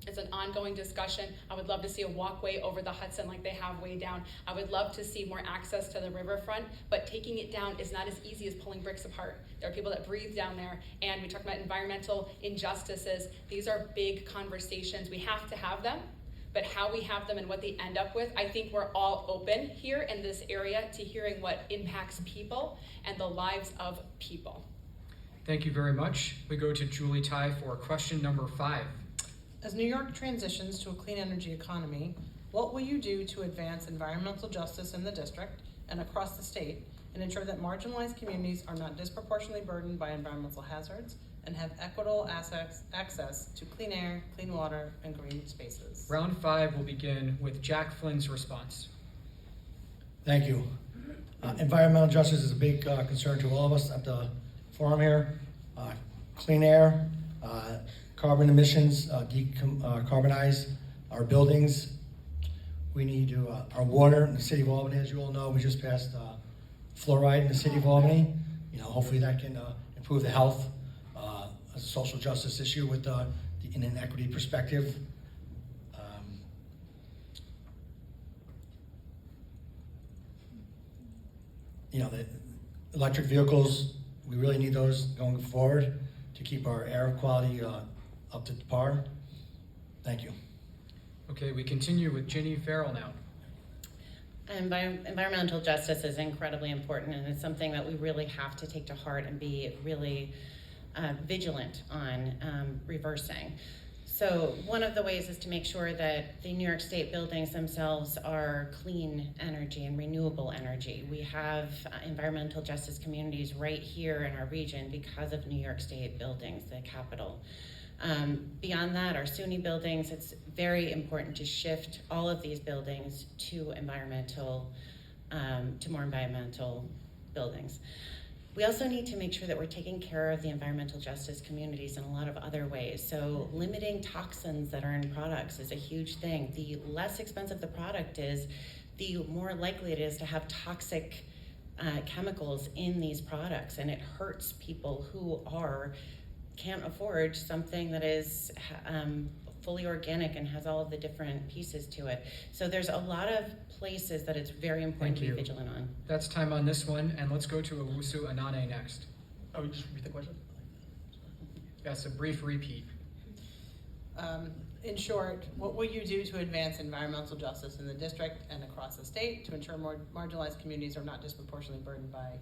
It's an ongoing discussion. I would love to see a walkway over the Hudson like they have way down. I would love to see more access to the riverfront, but taking it down is not as easy as pulling bricks apart. There are people that breathe down there, and we talk about environmental injustices. These are big conversations. We have to have them, but how we have them and what they end up with, I think we're all open here in this area to hearing what impacts people and the lives of people. Thank you very much. We go to Julie Tai for question number 5. As New York transitions to a clean energy economy, what will you do to advance environmental justice in the district and across the state and ensure that marginalized communities are not disproportionately burdened by environmental hazards and have equitable access to clean air, clean water, and green spaces? Round 5 will begin with Jack Flynn's response. Thank you. Environmental justice is a big concern to all of us at the forum here. Clean air, carbon emissions, decarbonize our buildings. We need to, our water in the city of Albany, as you all know, we just passed fluoride in the city of Albany. Hopefully that can improve the health as a social justice issue with in an equity perspective. The electric vehicles, we really need those going forward to keep our air quality up to par. Thank you. Okay, we continue with Ginny Farrell now. Environmental justice is incredibly important, and it's something that we really have to take to heart and be really vigilant on reversing. So one of the ways is to make sure that the New York State buildings themselves are clean energy and renewable energy. We have environmental justice communities right here in our region because of New York State buildings, the Capitol. Beyond that, our SUNY buildings, it's very important to shift all of these buildings to more environmental buildings. We also need to make sure that we're taking care of the environmental justice communities in a lot of other ways. So limiting toxins that are in products is a huge thing. The less expensive the product is, the more likely it is to have toxic chemicals in these products, and it hurts people who can't afford something that is fully organic and has all of the different pieces to it. So there's a lot of places that it's very important to be vigilant on. That's time on this one, and let's go to Owusu Anane next. Oh, we just repeat the question? Yes, a brief repeat. In short, what will you do to advance environmental justice in the district and across the state to ensure more marginalized communities are not disproportionately burdened by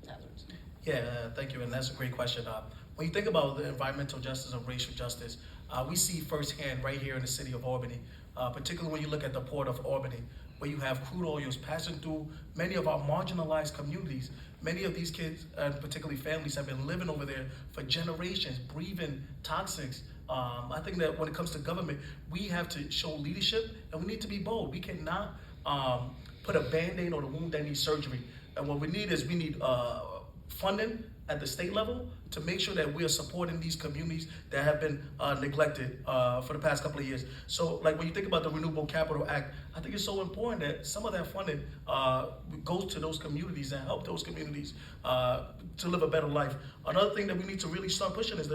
hazards? Yeah, thank you, and that's a great question. When you think about the environmental justice and racial justice, we see firsthand right here in the city of Albany, particularly when you look at the port of Albany, where you have crude oils passing through many of our marginalized communities. Many of these kids, and particularly families, have been living over there for generations, breathing toxins. I think that when it comes to government, we have to show leadership, and we need to be bold. We cannot put a Band-Aid on a wound that needs surgery. And what we need is funding at the state level to make sure that we are supporting these communities that have been neglected for the past couple of years. So like when you think about the Renewable Capital Act, I think it's so important that some of that funding goes to those communities and help those communities to live a better life. Another thing that we need to really start pushing is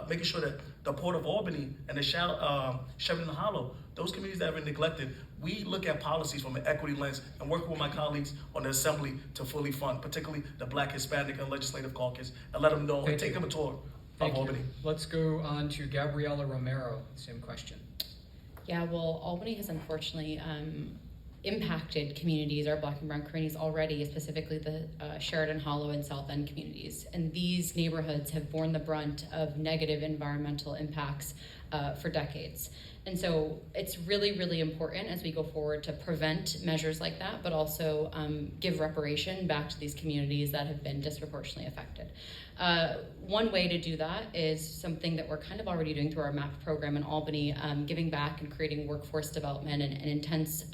making sure that the Port of Albany and the Sheridan Hollow, those communities that have been neglected, we look at policies from an equity lens and work with my colleagues on the Assembly to fully fund, particularly the Black, Hispanic, and Legislative Caucus, and let them know and take them a tour Thank of you. Albany. Let's go on to Gabriela Romero. Same question. Yeah, well, Albany has unfortunately impacted communities, our Black and Brown communities already, specifically the Sheridan Hollow and South End communities. And these neighborhoods have borne the brunt of negative environmental impacts for decades. And so it's really, really important as we go forward to prevent measures like that, but also give reparation back to these communities that have been disproportionately affected. One way to do that is something that we're kind of already doing through our MAP program in Albany, giving back and creating workforce development and intense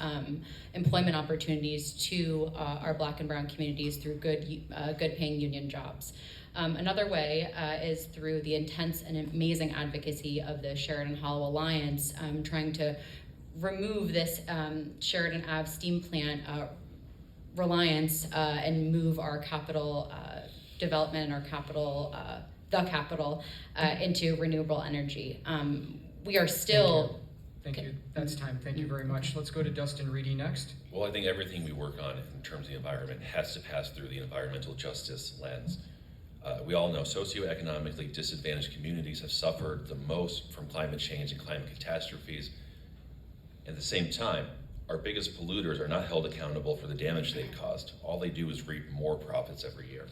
employment opportunities to our Black and Brown communities through good paying union jobs. Another way is through the intense and amazing advocacy of the Sheridan Hollow Alliance, trying to remove this Sheridan Ave steam plant reliance and move our capital development and our capital, the capital, into renewable energy. We are still... Thank you. That's time. Thank you very much. Let's go to Dustin Reedy next. Well, I think everything we work on in terms of the environment has to pass through the environmental justice lens. We all know socioeconomically disadvantaged communities have suffered the most from climate change and climate catastrophes. At the same time, our biggest polluters are not held accountable for the damage they caused. All they do is reap more profits every year.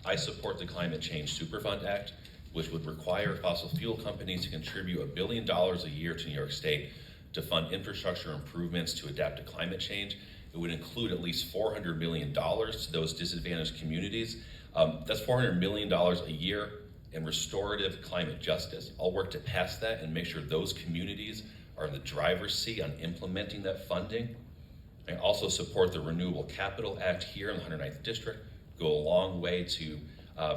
I support the Climate Change Superfund Act, which would require fossil fuel companies to contribute $1 billion a year to New York State to fund infrastructure improvements to adapt to climate change. It would include at least $400 million to those disadvantaged communities. That's $400 million a year in restorative climate justice. I'll work to pass that and make sure those communities are in the driver's seat on implementing that funding. I also support the Renewable Capital Act here in the 109th District, go a long way to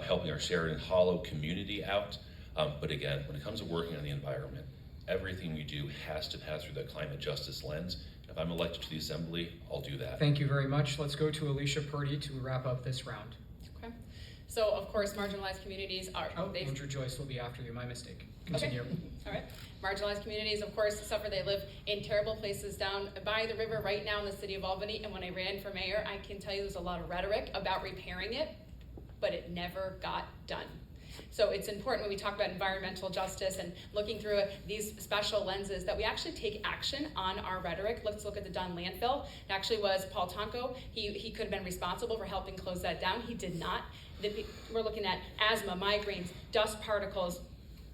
helping our Sheridan Hollow community out. But again, when it comes to working on the environment, everything we do has to pass through the climate justice lens. If I'm elected to the Assembly, I'll do that. Thank you very much. Let's go to Alicia Purdy to wrap up this round. Okay. So of course, marginalized communities are. Oh, Andrew Joyce will be after you. My mistake. Continue. Okay. All right. Marginalized communities, of course, suffer. They live in terrible places down by the river right now in the city of Albany. And when I ran for mayor, I can tell you there's a lot of rhetoric about repairing it, but it never got done. So it's important when we talk about environmental justice and looking through these special lenses that we actually take action on our rhetoric. Let's look at the Dunn landfill. It actually was Paul Tonko. He could have been responsible for helping close that down. He did not. We're looking at asthma, migraines, dust particles,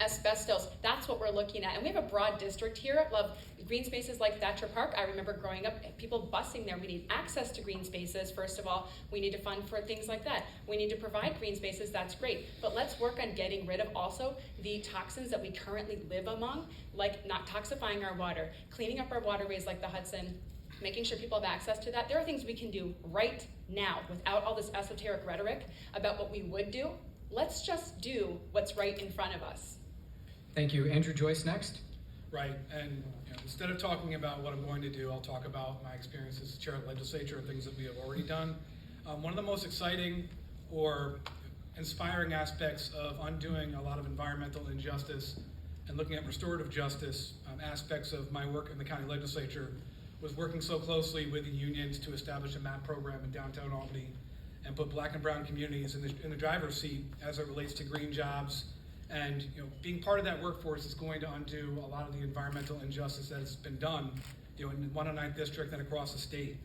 asbestos. That's what we're looking at. And we have a broad district here of green spaces like Thatcher Park. I remember growing up, people busing there. We need access to green spaces. First of all, we need to fund for things like that. We need to provide green spaces. That's great. But let's work on getting rid of also the toxins that we currently live among, like not toxifying our water, cleaning up our waterways like the Hudson, making sure people have access to that. There are things we can do right now without all this esoteric rhetoric about what we would do. Let's just do what's right in front of us. Thank you. Andrew Joyce next. Right, and instead of talking about what I'm going to do, I'll talk about my experience as chair of the legislature and things that we have already done. One of the most exciting or inspiring aspects of undoing a lot of environmental injustice and looking at restorative justice aspects of my work in the county legislature was working so closely with the unions to establish a MAP program in downtown Albany and put Black and Brown communities in the driver's seat as it relates to green jobs. And being part of that workforce is going to undo a lot of the environmental injustice that has been done in the 109th District and across the state.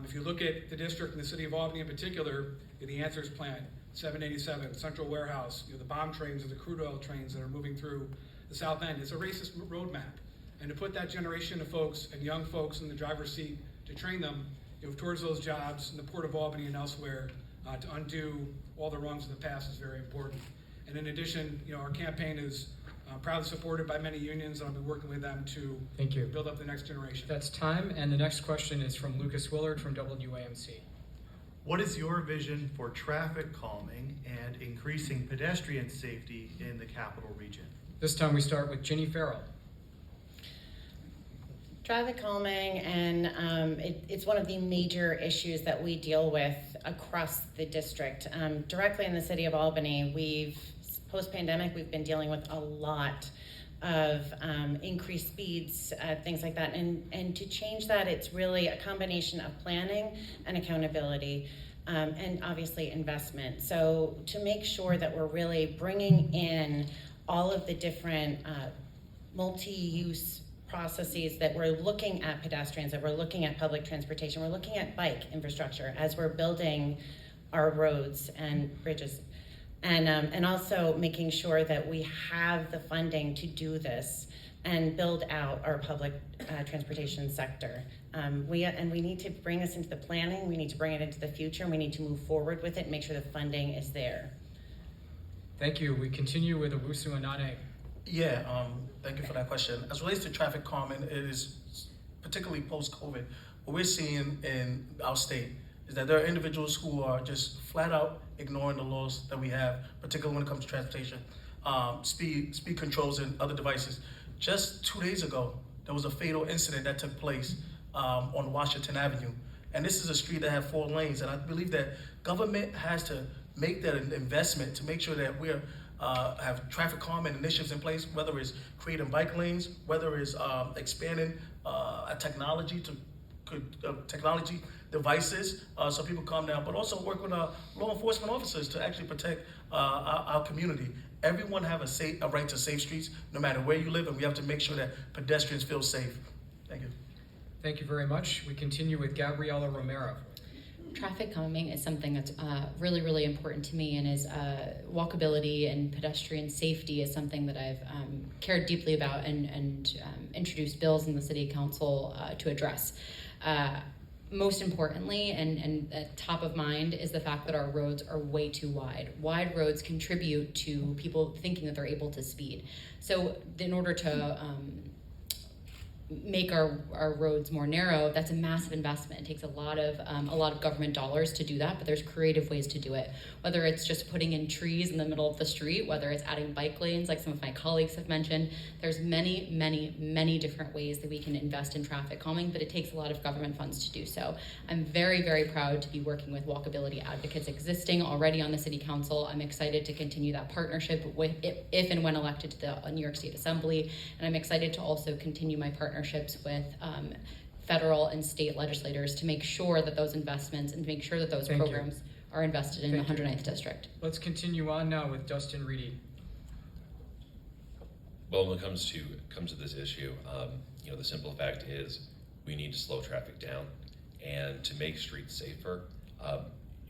If you look at the district and the city of Albany in particular, the Answers plant, 787, Central Warehouse, the bomb trains or the crude oil trains that are moving through the South End, it's a racist roadmap. And to put that generation of folks and young folks in the driver's seat to train them towards those jobs in the Port of Albany and elsewhere to undo all the wrongs of the past is very important. And in addition, our campaign is proudly supported by many unions, and I'll be working with them to Thank you. build up the next generation. That's time. And the next question is from Lucas Willard from WAMC. What is your vision for traffic calming and increasing pedestrian safety in the capital region? This time we start with Ginny Farrell. Traffic calming, and it's one of the major issues that we deal with across the district. Directly in the city of Albany, post-pandemic, we've been dealing with a lot of increased speeds, things like that. And to change that, it's really a combination of planning and accountability, and obviously investment. So to make sure that we're really bringing in all of the different multi-use processes, that we're looking at pedestrians, that we're looking at public transportation, we're looking at bike infrastructure as we're building our roads and bridges. And also making sure that we have the funding to do this and build out our public transportation sector. We need to bring this into the planning, we need to bring it into the future, and we need to move forward with it and make sure the funding is there. Thank you. We continue with Owusu Anane. Yeah, thank you for that question. As relates to traffic calming, it is particularly post-COVID, what we're seeing in our state is that there are individuals who are just flat out ignoring the laws that we have, particularly when it comes to transportation, speed controls and other devices. Just 2 days ago, there was a fatal incident that took place on Washington Avenue. And this is a street that had 4 lanes. And I believe that government has to make that an investment to make sure that we're have traffic calming initiatives in place, whether it's creating bike lanes, whether it's expanding technology devices so people calm down, but also work with law enforcement officers to actually protect our community. Everyone have a right to safe streets, no matter where you live, and we have to make sure that pedestrians feel safe. Thank you. Thank you very much. We continue with Gabriela Romero. Traffic calming is something that's really, really important to me, and is walkability and pedestrian safety is something that I've cared deeply about and introduced bills in the City Council to address. Most importantly, and at top of mind, is the fact that our roads are way too wide. Wide roads contribute to people thinking that they're able to speed. So in order to make our roads more narrow, that's a massive investment. It takes a lot of government dollars to do that, but there's creative ways to do it. Whether it's just putting in trees in the middle of the street, whether it's adding bike lanes like some of my colleagues have mentioned, there's many, many, many different ways that we can invest in traffic calming, but it takes a lot of government funds to do so. I'm very, very proud to be working with walkability advocates existing already on the City Council. I'm excited to continue that partnership with if and when elected to the New York State Assembly, and I'm excited to also continue my partnerships with federal and state legislators to make sure that those investments and to make sure that those programs are invested in the 109th District. Let's continue on now with Dustin Reedy. Well, when it comes to this issue, the simple fact is we need to slow traffic down, and to make streets safer,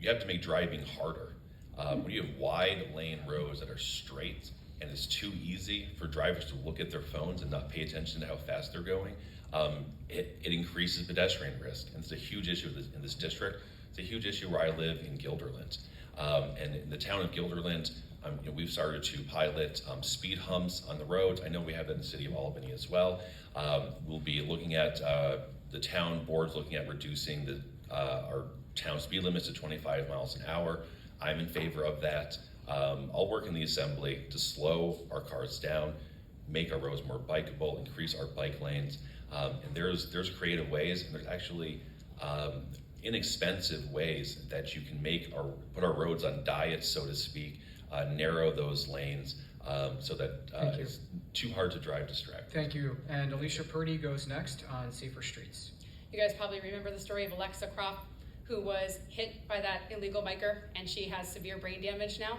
you have to make driving harder. When you have wide lane roads that are straight, and it's too easy for drivers to look at their phones and not pay attention to how fast they're going, it increases pedestrian risk. And it's a huge issue in this district. It's a huge issue where I live in Guilderland. And in the town of Guilderland, we've started to pilot speed humps on the roads. I know we have that in the city of Albany as well. We'll be looking at, the town board's looking at reducing our town speed limits to 25 miles an hour. I'm in favor of that. I'll work in the assembly to slow our cars down, make our roads more bikeable, increase our bike lanes. And there's creative ways, and there's actually inexpensive ways that you can put our roads on diets, so to speak, narrow those lanes so that it's too hard to drive distracted. Thank you. And Alicia Purdy goes next on Safer Streets. You guys probably remember the story of Alexa Croft, who was hit by that illegal biker, and she has severe brain damage now.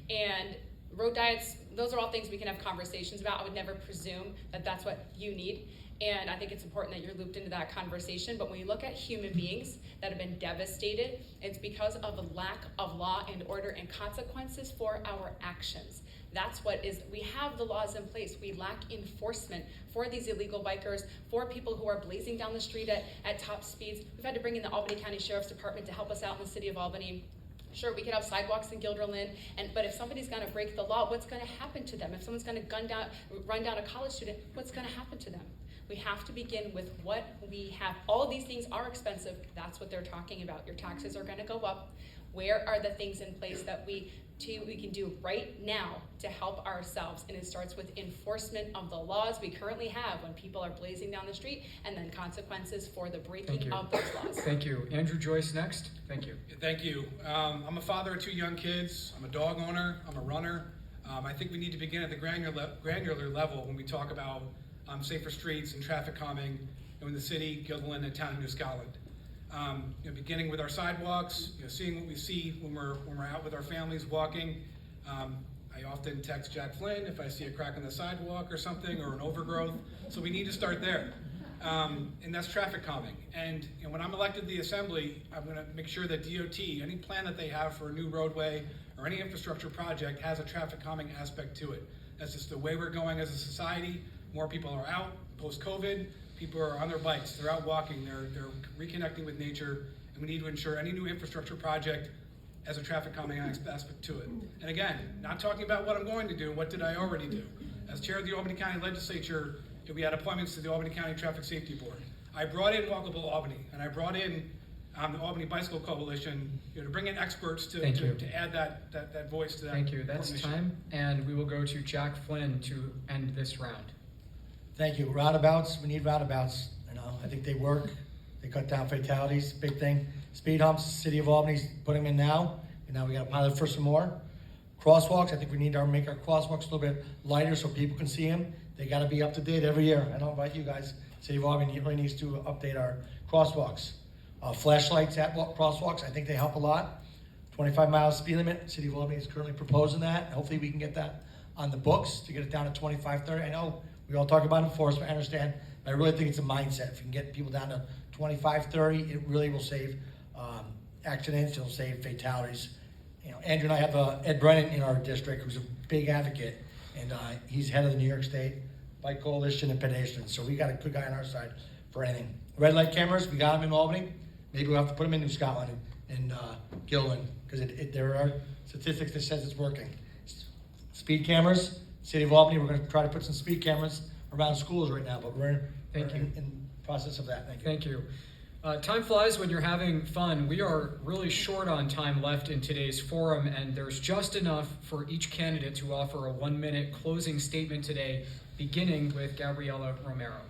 And road diets, those are all things we can have conversations about. I would never presume that that's what you need. And I think it's important that you're looped into that conversation. But when you look at human beings that have been devastated, it's because of a lack of law and order and consequences for our actions. That's what is, we have the laws in place. We lack enforcement for these illegal bikers, for people who are blazing down the street at top speeds. We've had to bring in the Albany County Sheriff's Department to help us out in the city of Albany. Sure, we could have sidewalks in Guilderland, but if somebody's gonna break the law, what's gonna happen to them? If someone's gonna run down a college student, what's gonna happen to them? We have to begin with what we have. All of these things are expensive. That's what they're talking about. Your taxes are going to go up. Where are the things in place that we can do right now to help ourselves? And it starts with enforcement of the laws we currently have when people are blazing down the street, and then consequences for the Thank breaking you. of those laws. Thank you. Andrew Joyce next. Thank you. Thank you. I'm a father of 2 young kids. I'm a dog owner. I'm a runner. I think we need to begin at the granular level when we talk about safer streets and traffic calming in the city, Guilderland, and town of New Scotland. Beginning with our sidewalks, seeing what we see when we're out with our families walking. I often text Jack Flynn if I see a crack in the sidewalk or something, or an overgrowth. So we need to start there. And that's traffic calming. And when I'm elected to the assembly, I'm going to make sure that DOT, any plan that they have for a new roadway or any infrastructure project, has a traffic calming aspect to it. That's just the way we're going as a society. More people are out post-COVID. People are on their bikes. They're out walking. They're reconnecting with nature. And we need to ensure any new infrastructure project has a traffic calming aspect to it. And again, not talking about what I'm going to do. What did I already do? As chair of the Albany County Legislature, we had appointments to the Albany County Traffic Safety Board. I brought in Walkable Albany, and I brought in the Albany Bicycle Coalition to bring in experts to add that voice to that. Thank you. That's coalition. time. And we will go to Jack Flynn to end this round. Thank you. Roundabouts, we need roundabouts. I think they work. They cut down fatalities, big thing. Speed humps, City of Albany's putting them in now. And now we got a pilot for some more. Crosswalks, I think we need to make our crosswalks a little bit lighter so people can see them. They got to be up to date every year. I don't invite you guys. City of Albany really needs to update our crosswalks. Flashlights at crosswalks, I think they help a lot. 25 miles speed limit. City of Albany is currently proposing that. Hopefully we can get that on the books to get it down to 25, 30. I know we all talk about enforcement, I understand, but I really think it's a mindset. If you can get people down to 25, 30, it really will save accidents, it'll save fatalities. Andrew and I have Ed Brennan in our district, who's a big advocate, and he's head of the New York State Bike Coalition and Pedestrians, so we got a good guy on our side for anything. Red light cameras, we got them in Albany. Maybe we'll have to put them in New Scotland and Guilderland, because there are statistics that says it's working. Speed cameras, City of Albany, we're going to try to put some speed cameras around schools right now, but we're in process of that. Thank you. Thank you. Time flies when you're having fun. We are really short on time left in today's forum, and there's just enough for each candidate to offer a 1-minute closing statement today, beginning with Gabriela Romero.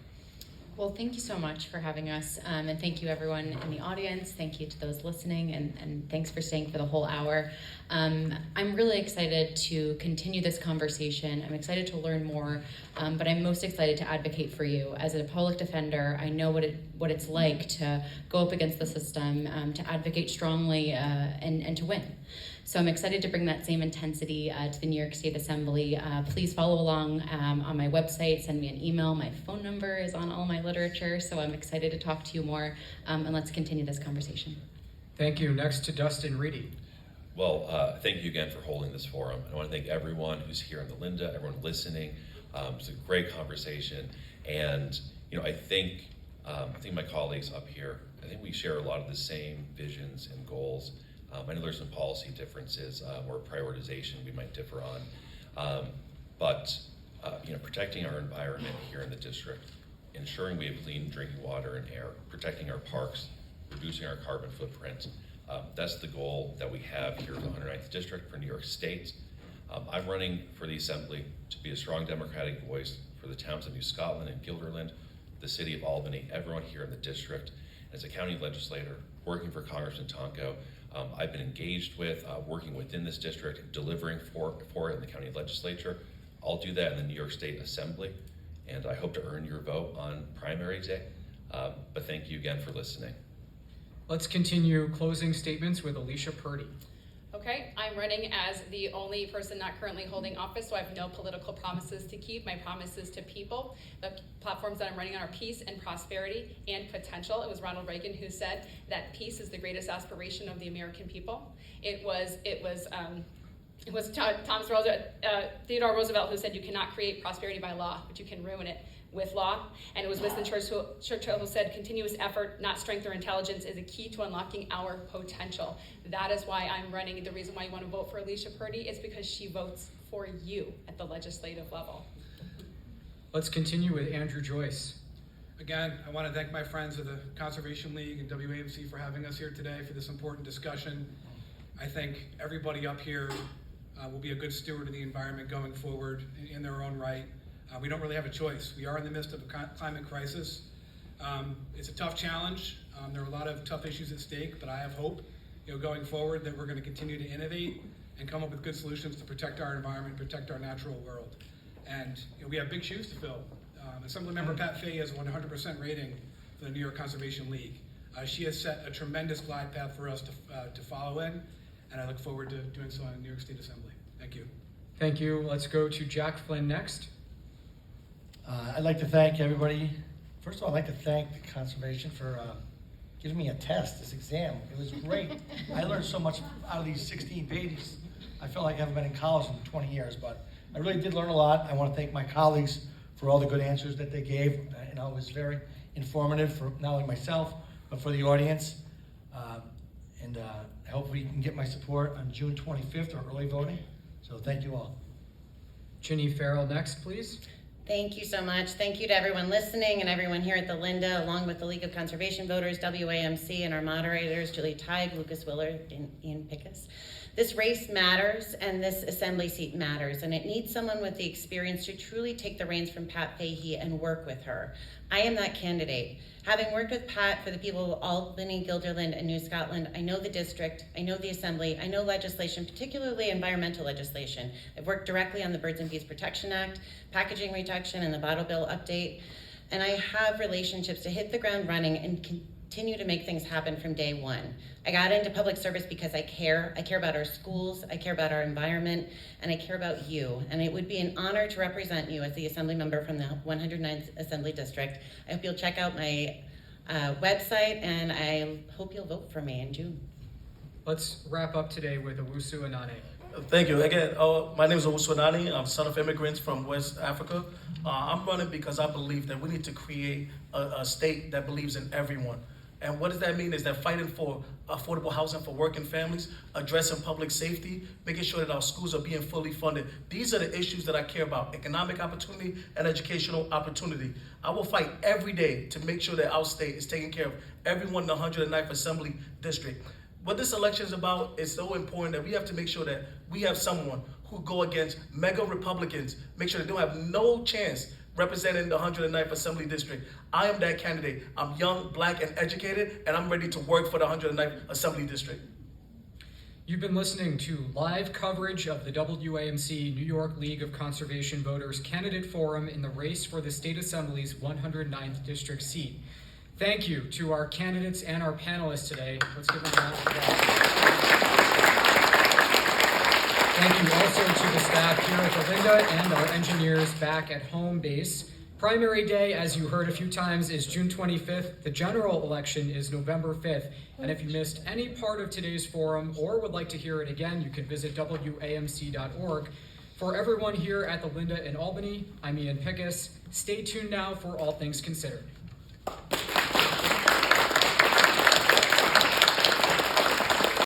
Well, thank you so much for having us, and thank you everyone in the audience. Thank you to those listening, and thanks for staying for the whole hour. I'm really excited to continue this conversation. I'm excited to learn more, but I'm most excited to advocate for you. As a public defender, I know what it's like to go up against the system, to advocate strongly, and to win. So I'm excited to bring that same intensity to the New York State Assembly. Please follow along on my website, send me an email. My phone number is on all my literature, so I'm excited to talk to you more, and let's continue this conversation. Thank you. Next to Dustin Reedy. Well, thank you again for holding this forum. I want to thank everyone who's here in the Linda, everyone listening. It's a great conversation, and I think my colleagues up here, I think we share a lot of the same visions and goals. I know there's some policy differences or prioritization we might differ on, but protecting our environment here in the district, ensuring we have clean drinking water and air, protecting our parks, reducing our carbon footprint. That's the goal that we have here in the 109th District for New York State. I'm running for the Assembly to be a strong Democratic voice for the towns of New Scotland and Guilderland, the City of Albany, everyone here in the district. As a county legislator, working for Congressman Tonko, I've been engaged with, working within this district, delivering for it in the county legislature. I'll do that in the New York State Assembly, and I hope to earn your vote on primary day. But thank you again for listening. Let's continue closing statements with Alicia Purdy. Okay, I'm running as the only person not currently holding office, so I have no political promises to keep. My promises to people, the platforms that I'm running on are peace and prosperity and potential. It was Ronald Reagan who said that peace is the greatest aspiration of the American people. It was Thomas Roosevelt, Theodore Roosevelt, who said you cannot create prosperity by law, but you can ruin it with law. And it was Winston Churchill who said continuous effort, not strength or intelligence, is a key to unlocking our potential. That is why I'm running. The reason why you want to vote for Alicia Purdy is because she votes for you at the legislative level. Let's continue with Andrew Joyce. Again, I want to thank my friends of the Conservation League and WAMC for having us here today for this important discussion. I think everybody up here will be a good steward of the environment going forward in their own right. We don't really have a choice. We are in the midst of a climate crisis. It's a tough challenge. There are a lot of tough issues at stake, but I have hope, going forward, that we're going to continue to innovate and come up with good solutions to protect our environment, protect our natural world. And we have big shoes to fill. Assemblymember Pat Fahey has a 100% rating for the New York Conservation League. She has set a tremendous glide path for us to follow in, and I look forward to doing so in the New York State Assembly. Thank you. Thank you. Let's go to Jack Flynn next. I'd like to thank everybody. First of all, I'd like to thank the Conservation for giving me a test, this exam. It was great. I learned so much out of these 16 pages. I feel like I haven't been in college in 20 years, but I really did learn a lot. I want to thank my colleagues for all the good answers that they gave. It was very informative for not only myself, but for the audience. I hope we can get my support on June 25th or early voting. So thank you all. Ginny Farrell next, please. Thank you so much. Thank you to everyone listening and everyone here at the Linda, along with the League of Conservation Voters, WAMC, and our moderators, Julie Teig, Lucas Willard, and Ian Pickus. This race matters, and this assembly seat matters, and it needs someone with the experience to truly take the reins from Pat Fahey and work with her. I am that candidate. Having worked with Pat for the people of Albany, Guilderland, and New Scotland, I know the district, I know the assembly, I know legislation, particularly environmental legislation. I've worked directly on the Birds and Bees Protection Act, packaging reduction, and the bottle bill update, and I have relationships to hit the ground running and continue to make things happen from day one. I got into public service because I care. I care about our schools, I care about our environment, and I care about you. And it would be an honor to represent you as the assembly member from the 109th Assembly District. I hope you'll check out my website, and I hope you'll vote for me in June. Let's wrap up today with Owusu Anane. Thank you. Again, my name is Owusu Anane. I'm son of immigrants from West Africa. I'm running because I believe that we need to create a state that believes in everyone. And what does that mean is that fighting for affordable housing for working families, addressing public safety, making sure that our schools are being fully funded. These are the issues that I care about: economic opportunity and educational opportunity. I will fight every day to make sure that our state is taking care of everyone in the 109th Assembly District. What this election is about is so important that we have to make sure that we have someone who go against mega Republicans, make sure they don't have no chance representing the 109th Assembly District. I am that candidate. I'm young, black, and educated, and I'm ready to work for the 109th Assembly District. You've been listening to live coverage of the WAMC New York League of Conservation Voters Candidate Forum in the race for the State Assembly's 109th District seat. Thank you to our candidates and our panelists today. Let's give them a round of applause. Thank you also to the staff here at the Linda and our engineers back at home base. Primary day, as you heard a few times, is June 25th. The general election is November 5th. And if you missed any part of today's forum or would like to hear it again, you can visit WAMC.org. For everyone here at the Linda in Albany, I'm Ian Pickus. Stay tuned now for All Things Considered.